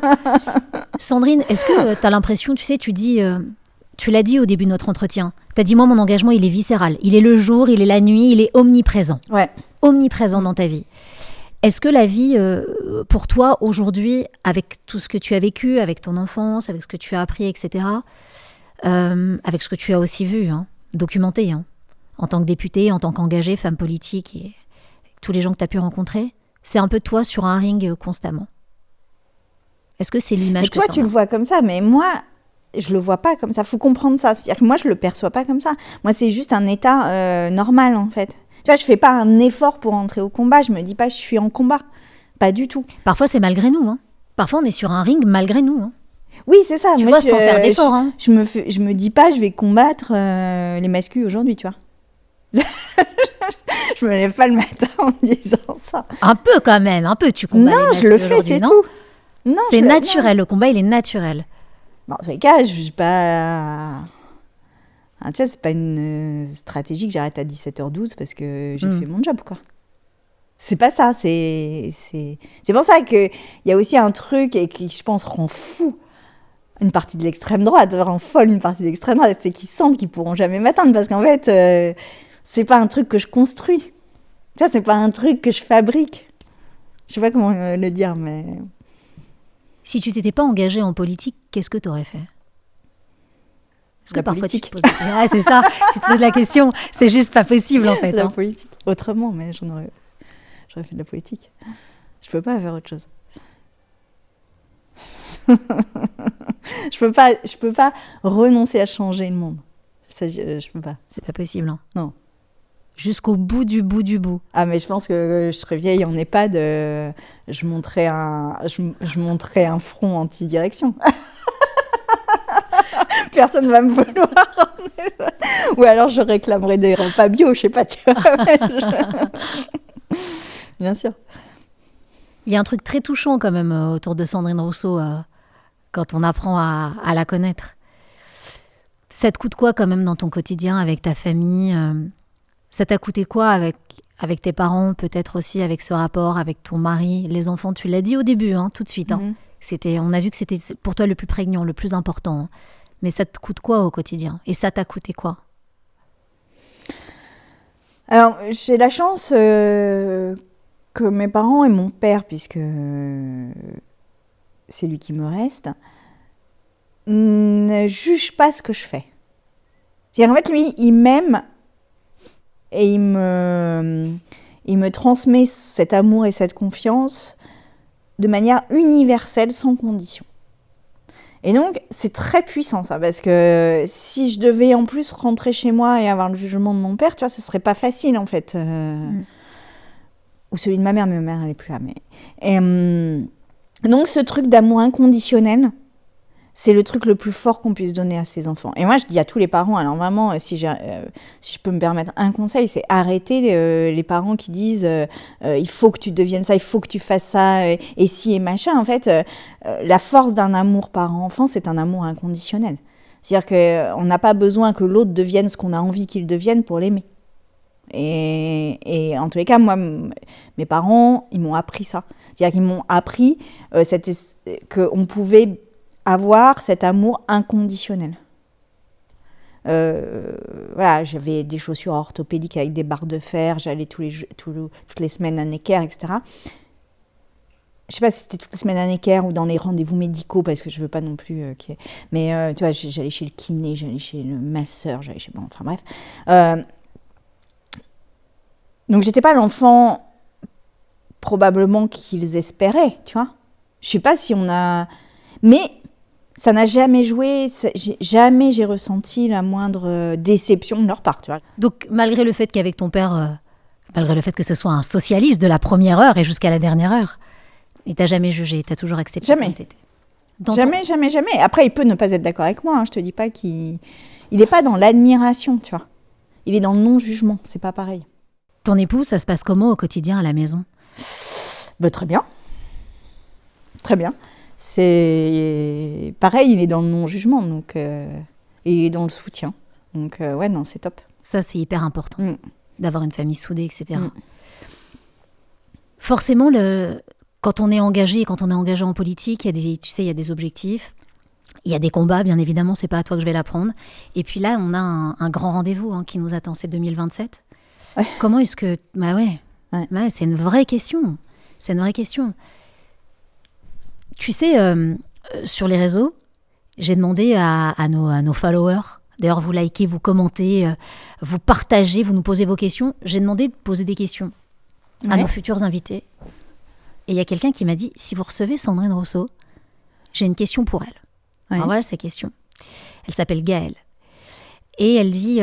Sandrine, est-ce que tu as l'impression, tu sais, tu l'as dit au début de notre entretien, tu as dit, moi, mon engagement, il est viscéral. Il est le jour, il est la nuit, il est omniprésent. Ouais. Omniprésent dans ta vie. Est-ce que la vie, pour toi, aujourd'hui, avec tout ce que tu as vécu, avec ton enfance, avec ce que tu as appris, etc., avec ce que tu as aussi vu, documenté, en tant que députée, en tant qu'engagée, femme politique, et tous les gens que tu as pu rencontrer, c'est un peu toi sur un ring constamment. Est-ce que c'est l'image mais que toi, tu le vois comme ça, mais moi, je le vois pas comme ça. Faut comprendre ça. C'est-à-dire que moi, je le perçois pas comme ça. Moi, c'est juste un état normal, en fait. Tu vois, je fais pas un effort pour entrer au combat. Je me dis pas, je suis en combat. Pas du tout. Parfois, c'est malgré nous. Parfois, on est sur un ring malgré nous. Oui, c'est ça. Tu vois, sans faire d'effort. Je me dis pas, je vais combattre les masculins aujourd'hui, tu vois. Je me lève pas le matin en disant ça. Un peu quand même, un peu. Tu combats. Non, je le fais, c'est tout. Non, c'est naturel. Le combat, il est naturel. Bon, en tous les cas, je suis pas. Tu vois, c'est pas une stratégie que j'arrête à 17h12 parce que j'ai fait mon job, quoi. C'est pas ça. C'est pour ça qu'il y a aussi un truc qui, je pense, rend fou une partie de l'extrême droite, rend folle une partie de l'extrême droite, c'est qu'ils sentent qu'ils pourront jamais m'atteindre parce qu'en fait, c'est pas un truc que je construis. Tu vois, c'est pas un truc que je fabrique. Je sais pas comment le dire, mais... Si tu t'étais pas engagée en politique, qu'est-ce que tu aurais fait ? Est-ce que parfois politique. tu te poses... Ah, c'est ça, tu te poses la question. C'est juste pas possible, en fait. La politique. Autrement, mais j'aurais fait de la politique. Je peux pas faire autre chose. je peux pas renoncer à changer le monde. Ça, je peux pas. C'est pas possible, hein. Non. Jusqu'au bout du bout du bout. Ah, mais je pense que je serais vieille en EHPAD, je monterais un front anti-direction. Personne va me vouloir. Ou alors je réclamerais des repas bio, je sais pas, tu vois. Bien sûr. Il y a un truc très touchant quand même autour de Sandrine Rousseau quand on apprend à la connaître. Ça te coûte quoi quand même dans ton quotidien avec ta famille ça t'a coûté quoi avec tes parents, peut-être aussi avec ce rapport, avec ton mari, les enfants? Tu l'as dit au début, tout de suite. On a vu que c'était pour toi le plus prégnant, le plus important. Mais ça te coûte quoi au quotidien? Et ça t'a coûté quoi? Alors, j'ai la chance que mes parents et mon père, puisque c'est lui qui me reste, ne jugent pas ce que je fais. C'est-à-dire, en fait, lui, il m'aime et il me transmet cet amour et cette confiance de manière universelle, sans condition. Et donc, c'est très puissant, ça, parce que si je devais en plus rentrer chez moi et avoir le jugement de mon père, tu vois, ce serait pas facile, en fait. Ou celui de ma mère, mais ma mère, elle est plus là. Et, donc, ce truc d'amour inconditionnel, c'est le truc le plus fort qu'on puisse donner à ses enfants. Et moi, je dis à tous les parents, alors vraiment, si je peux me permettre un conseil, c'est arrêter les parents qui disent il faut que tu deviennes ça, il faut que tu fasses ça, et si et machin. En fait, la force d'un amour parent-enfant, c'est un amour inconditionnel. C'est-à-dire qu'on n'a pas besoin que l'autre devienne ce qu'on a envie qu'il devienne pour l'aimer. Et en tous les cas, moi, mes parents, ils m'ont appris ça. C'est-à-dire qu'ils m'ont appris qu'on pouvait avoir cet amour inconditionnel. Voilà, j'avais des chaussures orthopédiques avec des barres de fer, j'allais toutes les semaines à Necker, etc. Je sais pas si c'était toutes les semaines à Necker ou dans les rendez-vous médicaux, parce que je veux pas non plus mais tu vois, j'allais chez le kiné, j'allais chez le masseur, bon, enfin bref. Donc j'étais pas l'enfant probablement qu'ils espéraient, tu vois. Je sais pas si on a... Mais ça n'a jamais joué, jamais j'ai ressenti la moindre déception de leur part, tu vois. Donc, malgré le fait qu'avec ton père, malgré le fait que ce soit un socialiste de la première heure et jusqu'à la dernière heure, il t'a jamais jugé, t'as toujours accepté jamais. comme t'étais. Jamais. Après, il peut ne pas être d'accord avec moi, hein. Je te dis pas qu'il n'est pas dans l'admiration, tu vois. Il est dans le non-jugement, c'est pas pareil. Ton époux, ça se passe comment au quotidien à la maison ? Très bien. Très bien. C'est pareil, il est dans le non-jugement, donc il est dans le soutien. Donc ouais, non, c'est top. Ça, c'est hyper important, d'avoir une famille soudée, etc. Forcément, quand on est engagé en politique, il y a des objectifs, il y a des combats, bien évidemment, c'est pas à toi que je vais l'apprendre. Et puis là, on a un grand rendez-vous qui nous attend, c'est 2027. Ouais. Comment est-ce que... Ouais, c'est une vraie question. C'est une vraie question. Tu sais, sur les réseaux, j'ai demandé à nos followers, d'ailleurs vous likez, vous commentez, vous partagez, vous nous posez vos questions, j'ai demandé de poser des questions à nos futurs invités. Et il y a quelqu'un qui m'a dit, si vous recevez Sandrine Rousseau, j'ai une question pour elle. Alors voilà sa question. Elle s'appelle Gaëlle. Et elle dit,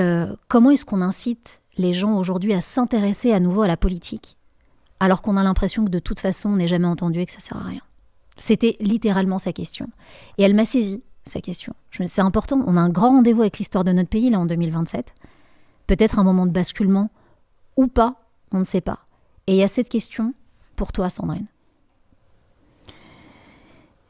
comment est-ce qu'on incite les gens aujourd'hui à s'intéresser à nouveau à la politique, alors qu'on a l'impression que de toute façon, on n'est jamais entendu et que ça ne sert à rien. C'était littéralement sa question. Et elle m'a saisi, sa question. C'est important, on a un grand rendez-vous avec l'histoire de notre pays, là, en 2027. Peut-être un moment de basculement, ou pas, on ne sait pas. Et il y a cette question pour toi, Sandrine.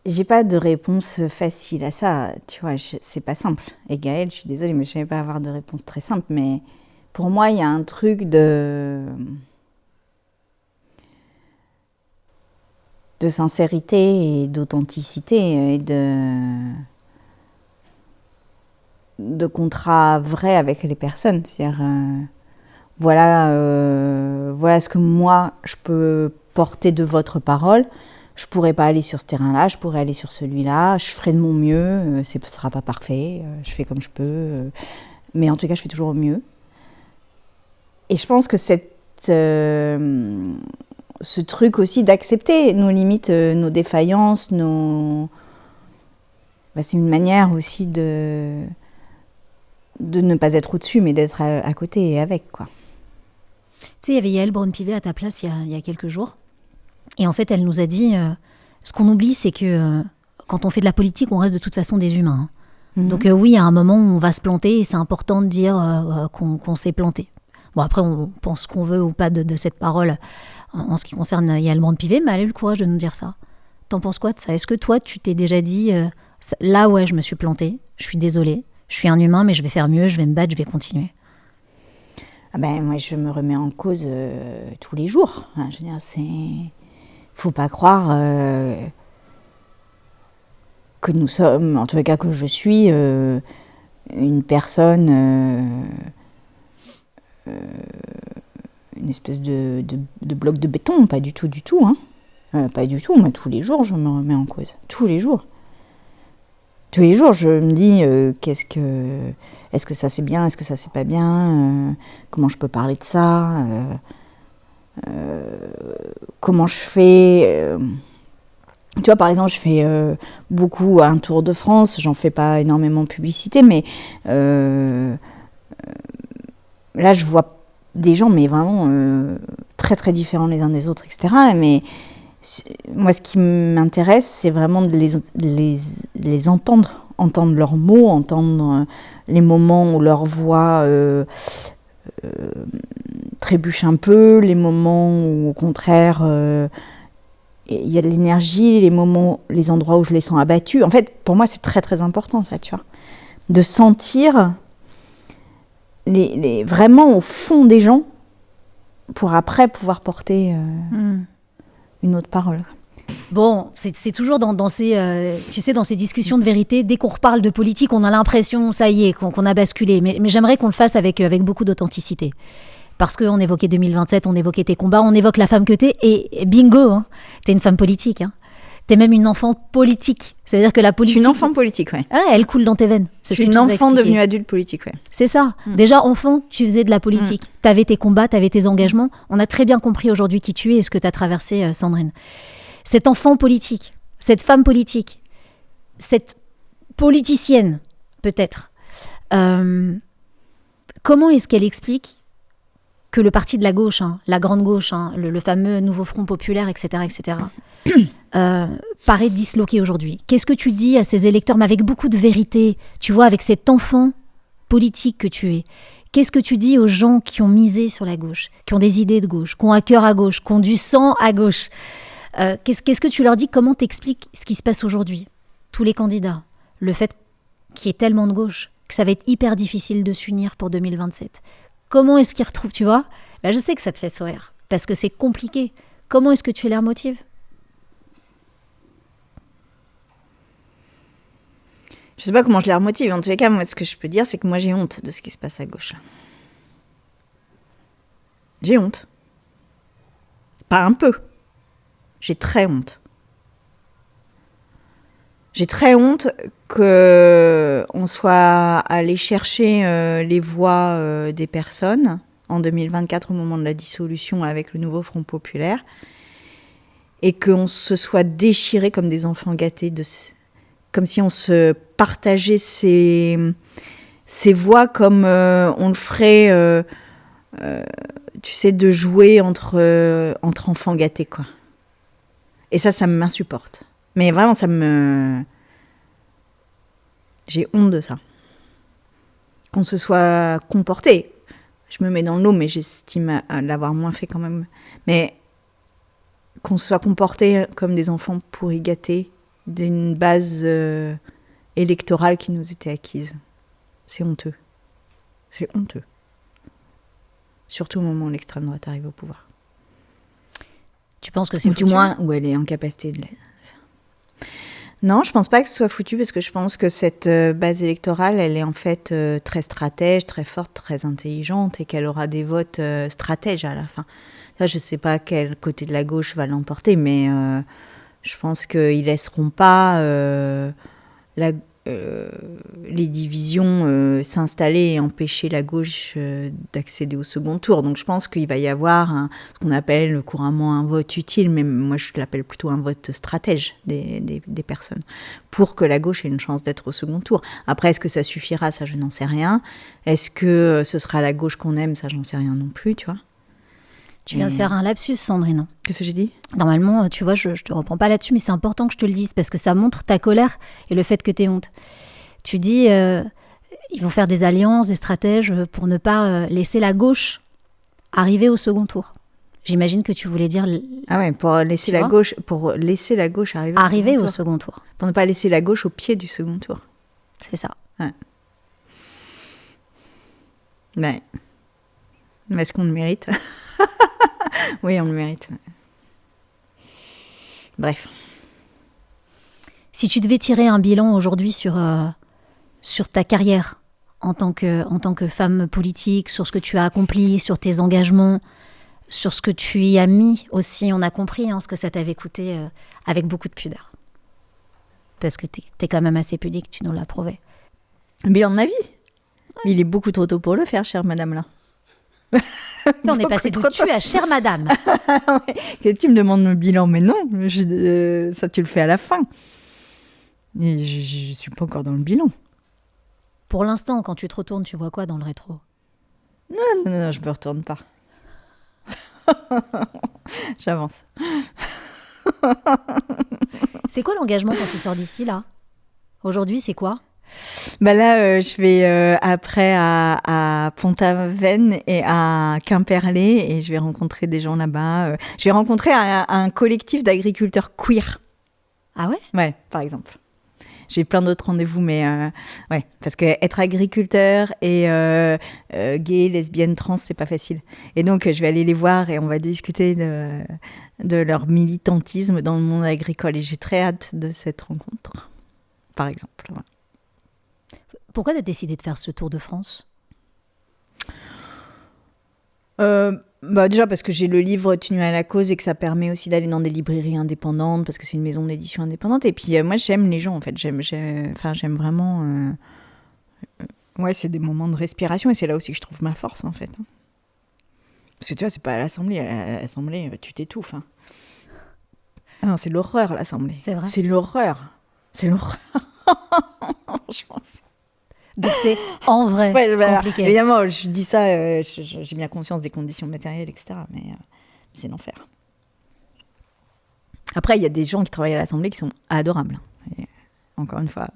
J'ai pas de réponse facile à ça, tu vois, c'est pas simple. Et Gaëlle, je suis désolée, mais je ne vais pas avoir de réponse très simple, mais pour moi, il y a un truc de sincérité et d'authenticité et de contrat vrai avec les personnes. C'est-à-dire, voilà ce que moi, je peux porter de votre parole. Je ne pourrais pas aller sur ce terrain-là, je pourrais aller sur celui-là. Je ferai de mon mieux, ce ne sera pas parfait, je fais comme je peux. Mais en tout cas, je fais toujours au mieux. Et je pense que ce truc aussi d'accepter nos limites, nos défaillances, c'est une manière aussi de ne pas être au-dessus, mais d'être à côté et avec, quoi. Tu sais, il y avait Yael Braun-Pivet à ta place il y a quelques jours. Et en fait, elle nous a dit, ce qu'on oublie, c'est que quand on fait de la politique, on reste de toute façon des humains. Donc oui, à un moment, on va se planter et c'est important de dire qu'on s'est planté. Bon, après, on pense ce qu'on veut ou pas de cette parole en ce qui concerne Yael Braun-Pivet, mais elle a eu le courage de nous dire ça. T'en penses quoi de ça ? Est-ce que toi, tu t'es déjà dit, là, ouais, je me suis plantée, je suis désolée, je suis un humain, mais je vais faire mieux, je vais me battre, je vais continuer. Moi, je me remets en cause tous les jours. Enfin, je veux dire, faut pas croire que nous sommes, en tout cas que je suis, une personne, une espèce de bloc de béton, pas du tout, hein. Pas du tout. Moi, tous les jours, je me remets en cause. Tous les jours. Tous les jours, je me dis, est-ce que ça c'est bien, est-ce que ça c'est pas bien, comment je peux parler de ça, comment je fais Tu vois, par exemple, je fais beaucoup un Tour de France, j'en fais pas énormément de publicité, mais là, je vois des gens, mais vraiment très, très différents les uns des autres, etc. Mais moi, ce qui m'intéresse, c'est vraiment de les entendre leurs mots, entendre les moments où leur voix trébuche un peu, les moments où, au contraire, il y a de l'énergie, les endroits où je les sens abattus. En fait, pour moi, c'est très, très important, ça, tu vois. De sentir vraiment au fond des gens pour après pouvoir porter une autre parole. Bon, c'est toujours dans ces, tu sais, dans ces discussions de vérité, dès qu'on reparle de politique, on a l'impression, ça y est, qu'on a basculé. Mais j'aimerais qu'on le fasse avec beaucoup d'authenticité. Parce qu'on évoquait 2027, on évoquait tes combats, on évoque la femme que t'es, et bingo, hein, t'es une femme politique. Hein. T'es même une enfant politique. Ça veut dire que la politique... Je suis une enfant politique, ouais. Ah, elle coule dans tes veines. Je suis une enfant devenue adulte politique, ouais. C'est ça. Déjà, enfant, tu faisais de la politique. T'avais tes combats, t'avais tes engagements. On a très bien compris aujourd'hui qui tu es et ce que t'as traversé, Sandrine. Cet enfant politique, cette femme politique, cette politicienne, peut-être, comment est-ce qu'elle explique que le parti de la gauche, hein, la grande gauche, hein, le fameux nouveau Front populaire, etc., paraît disloqué aujourd'hui? Qu'est-ce que tu dis à ces électeurs, mais avec beaucoup de vérité, tu vois, avec cet enfant politique que tu es? Qu'est-ce que tu dis aux gens qui ont misé sur la gauche, qui ont des idées de gauche, qui ont un cœur à gauche, qui ont du sang à gauche? Qu'est-ce que tu leur dis? Comment t'expliques ce qui se passe aujourd'hui? Tous les candidats, le fait qu'il y ait tellement de gauche, que ça va être hyper difficile de s'unir pour 2027. Comment est-ce qu'ils retrouvent, tu vois? Là, je sais que ça te fait sourire, parce que c'est compliqué. Comment est-ce que tu les remotives? Je sais pas comment je les remotive. En tous les cas, moi, ce que je peux dire, c'est que moi, j'ai honte de ce qui se passe à gauche. J'ai honte. Pas un peu. J'ai très honte. J'ai très honte qu'on soit allé chercher les voix des personnes en 2024 au moment de la dissolution avec le nouveau Front populaire et qu'on se soit déchiré comme des enfants gâtés, comme si on se partageait ces voix comme on le ferait, tu sais, de jouer entre enfants gâtés, quoi. Et ça m'insupporte. Mais vraiment, j'ai honte de ça. Qu'on se soit comporté. Je me mets dans l'eau, mais j'estime à l'avoir moins fait quand même. Mais qu'on se soit comporté comme des enfants pourris gâtés d'une base électorale qui nous était acquise. C'est honteux. C'est honteux. Surtout au moment où l'extrême droite arrive au pouvoir. Tu penses que c'est foutu? Ou du moins, où elle est en capacité de l'être. Non, je pense pas que ce soit foutu, parce que je pense que cette base électorale, elle est en fait très stratège, très forte, très intelligente, et qu'elle aura des votes stratèges à la fin. Là, je sais pas quel côté de la gauche va l'emporter, mais je pense qu'ils laisseront pas les divisions s'installer et empêcher la gauche d'accéder au second tour. Donc je pense qu'il va y avoir ce qu'on appelle couramment un vote utile, mais moi je l'appelle plutôt un vote stratège des personnes, pour que la gauche ait une chance d'être au second tour. Après, est-ce que ça suffira? Ça, je n'en sais rien. Est-ce que ce sera la gauche qu'on aime? Ça, j'en sais rien non plus, tu vois. Tu viens de faire un lapsus, Sandrine. Qu'est-ce que j'ai dit? Normalement, tu vois, je te reprends pas là-dessus, mais c'est important que je te le dise, parce que ça montre ta colère et le fait que tu aies honte. Tu dis, ils vont faire des alliances, des stratèges pour ne pas laisser la gauche arriver au second tour. J'imagine que tu voulais dire... Ah ouais, pour laisser la gauche arriver au second tour. Pour ne pas laisser la gauche au pied du second tour. C'est ça. Ouais. Mais est-ce qu'on le mérite? Oui, on le mérite. Bref. Si tu devais tirer un bilan aujourd'hui sur ta carrière en tant que femme politique, sur ce que tu as accompli, sur tes engagements, sur ce que tu y as mis aussi, on a compris ce que ça t'avait coûté avec beaucoup de pudeur. Parce que t'es quand même assez pudique, tu nous l'as prouvé. Un bilan de ma vie. Ouais. Il est beaucoup trop tôt pour le faire, chère madame là. On est passé de tu à chère madame. Ouais. Tu me demandes mon bilan, mais non, ça tu le fais à la fin. Et je suis pas encore dans le bilan. Pour l'instant, quand tu te retournes, tu vois quoi dans le rétro? Non, je me retourne pas. J'avance. C'est quoi l'engagement quand tu sors d'ici, là? Aujourd'hui, c'est quoi? Bah là, je vais après à Pont-Aven et à Quimperlé et je vais rencontrer des gens là-bas. Je vais rencontrer un collectif d'agriculteurs queer. Ah ouais? Ouais, par exemple. J'ai plein d'autres rendez-vous, mais ouais, parce que être agriculteur et gay, lesbienne, trans, c'est pas facile. Et donc, je vais aller les voir et on va discuter de leur militantisme dans le monde agricole. Et j'ai très hâte de cette rencontre, par exemple. Voilà. Pourquoi tu as décidé de faire ce tour de France? Bah déjà parce que j'ai le livre Tu nuis à la cause et que ça permet aussi d'aller dans des librairies indépendantes parce que c'est une maison d'édition indépendante. Et puis moi j'aime les gens en fait. J'aime vraiment. Ouais, c'est des moments de respiration et c'est là aussi que je trouve ma force en fait. Parce que tu vois, c'est pas à l'Assemblée. À l'Assemblée, tu t'étouffes. Hein. Ah non, c'est l'horreur l'Assemblée. C'est vrai. C'est l'horreur. C'est l'horreur. Je pense. Donc c'est en vrai compliqué. Évidemment, je dis ça, j'ai bien conscience des conditions matérielles, etc. Mais c'est l'enfer. Après, il y a des gens qui travaillent à l'Assemblée qui sont adorables. Et, encore une fois.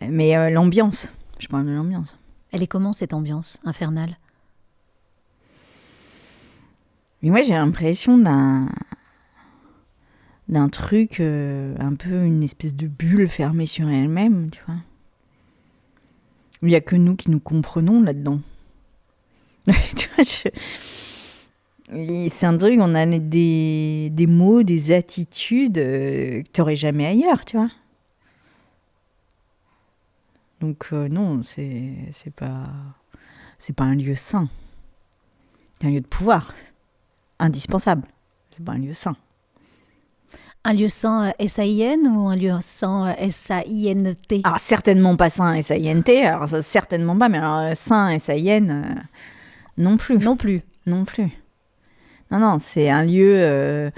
Mais l'ambiance, je parle de l'ambiance. Elle est comment cette ambiance infernale? Mais moi, j'ai l'impression d'un truc, un peu une espèce de bulle fermée sur elle-même, tu vois. Il n'y a que nous qui nous comprenons là-dedans. Tu vois, c'est un truc, on a des mots, des attitudes que tu n'aurais jamais ailleurs, tu vois. Donc non, c'est pas un lieu sain. C'est un lieu de pouvoir, indispensable. C'est pas un lieu sain. Un lieu sain S-A-I-N ou un lieu sain S-A-I-N-T? Alors, certainement pas sain S-A-I-N-T, alors ça, certainement pas, mais alors sain S-A-I-N, non plus. Non plus. Non plus. Non, c'est un lieu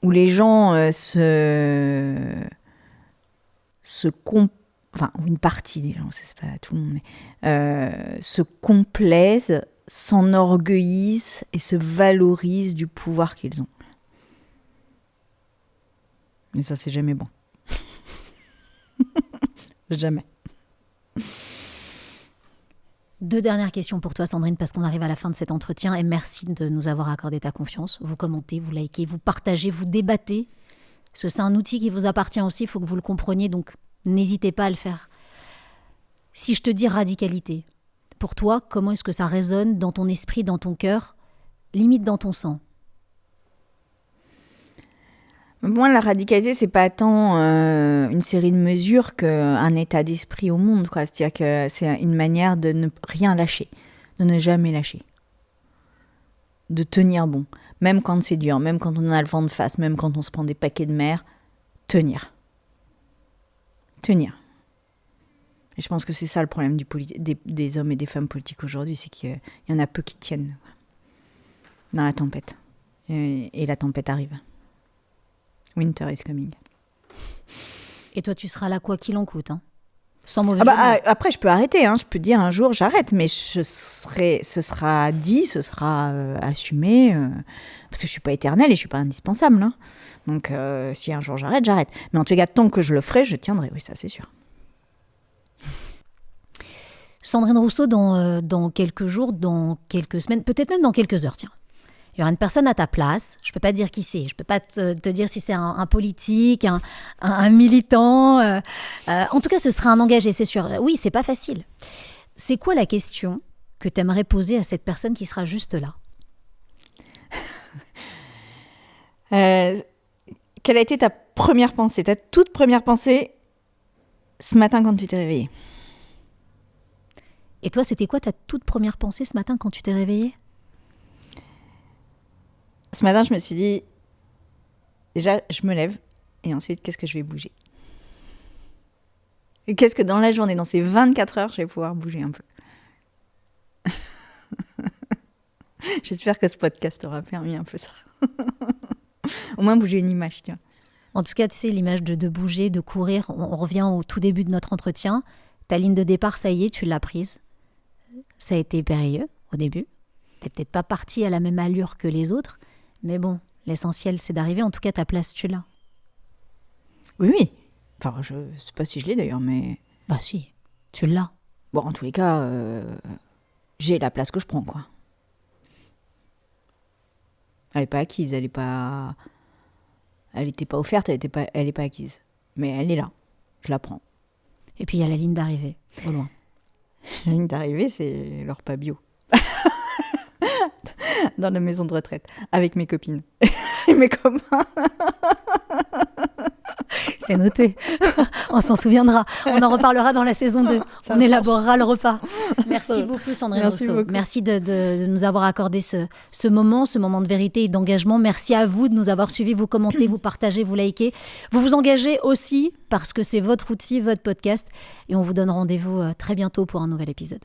où les gens enfin, une partie des gens, c'est pas tout le monde, mais se complaisent, s'enorgueillissent et se valorisent du pouvoir qu'ils ont. Et ça, c'est jamais bon. Jamais. 2 dernières questions pour toi, Sandrine, parce qu'on arrive à la fin de cet entretien. Et merci de nous avoir accordé ta confiance. Vous commentez, vous likez, vous partagez, vous débattez. Parce que c'est un outil qui vous appartient aussi, il faut que vous le compreniez. Donc, n'hésitez pas à le faire. Si je te dis radicalité, pour toi, comment est-ce que ça résonne dans ton esprit, dans ton cœur, limite dans ton sang? Moi, la radicalité, c'est pas tant une série de mesures qu'un état d'esprit au monde, quoi. C'est-à-dire que c'est une manière de ne rien lâcher, de ne jamais lâcher, de tenir bon, même quand c'est dur, même quand on a le vent de face, même quand on se prend des paquets de mer, tenir. Et je pense que c'est ça le problème des hommes et des femmes politiques aujourd'hui, c'est qu'il y en a peu qui tiennent dans la tempête. Et la tempête arrive. Winter is coming. Et toi, tu seras là quoi qu'il en coûte, hein. Sans mauvais jeu de mots. Après, je peux arrêter. Hein. Je peux dire un jour, j'arrête. Mais ce sera dit, ce sera assumé. Parce que je ne suis pas éternelle et je ne suis pas indispensable. Hein. Donc, si un jour j'arrête, j'arrête. Mais en tout cas, tant que je le ferai, je tiendrai. Oui, ça, c'est sûr. Sandrine Rousseau, dans quelques jours, dans quelques semaines, peut-être même dans quelques heures, tiens. Il y aura une personne à ta place, je ne peux pas te dire qui c'est, je ne peux pas te dire si c'est un politique, un militant. En tout cas, ce sera un engagé, c'est sûr. Oui, c'est pas facile. C'est quoi la question que tu aimerais poser à cette personne qui sera juste là? Quelle a été ta première pensée, ta toute première pensée ce matin quand tu t'es réveillée? Et toi, c'était quoi ta toute première pensée ce matin quand tu t'es réveillée? Ce matin, je me suis dit, déjà, je me lève, et ensuite, qu'est-ce que je vais bouger? Et qu'est-ce que dans la journée, dans ces 24 heures, je vais pouvoir bouger un peu? J'espère que ce podcast aura permis un peu ça. Au moins bouger une image, tiens. En tout cas, tu sais, l'image de bouger, de courir, on revient au tout début de notre entretien. Ta ligne de départ, ça y est, tu l'as prise. Ça a été périlleux au début. T'es peut-être pas parti à la même allure que les autres, mais bon, l'essentiel, c'est d'arriver. En tout cas, ta place, tu l'as. Oui. Enfin, je sais pas si je l'ai d'ailleurs, mais... Bah si, tu l'as. Bon, en tous les cas, j'ai la place que je prends, quoi. Elle n'est pas acquise, elle n'était pas offerte, elle n'est pas acquise. Mais elle est là, je la prends. Et puis il y a la ligne d'arrivée, au loin. La ligne d'arrivée, c'est le repas bio. Dans la maison de retraite, avec mes copines et mes copains. C'est noté. On s'en souviendra. On en reparlera dans la saison 2. On élaborera le repas. Merci beaucoup, Sandrine Rousseau. Merci de nous avoir accordé ce moment de vérité et d'engagement. Merci à vous de nous avoir suivis. Vous commentez, vous partagez, vous likez. Vous vous engagez aussi parce que c'est votre outil, votre podcast. Et on vous donne rendez-vous très bientôt pour un nouvel épisode.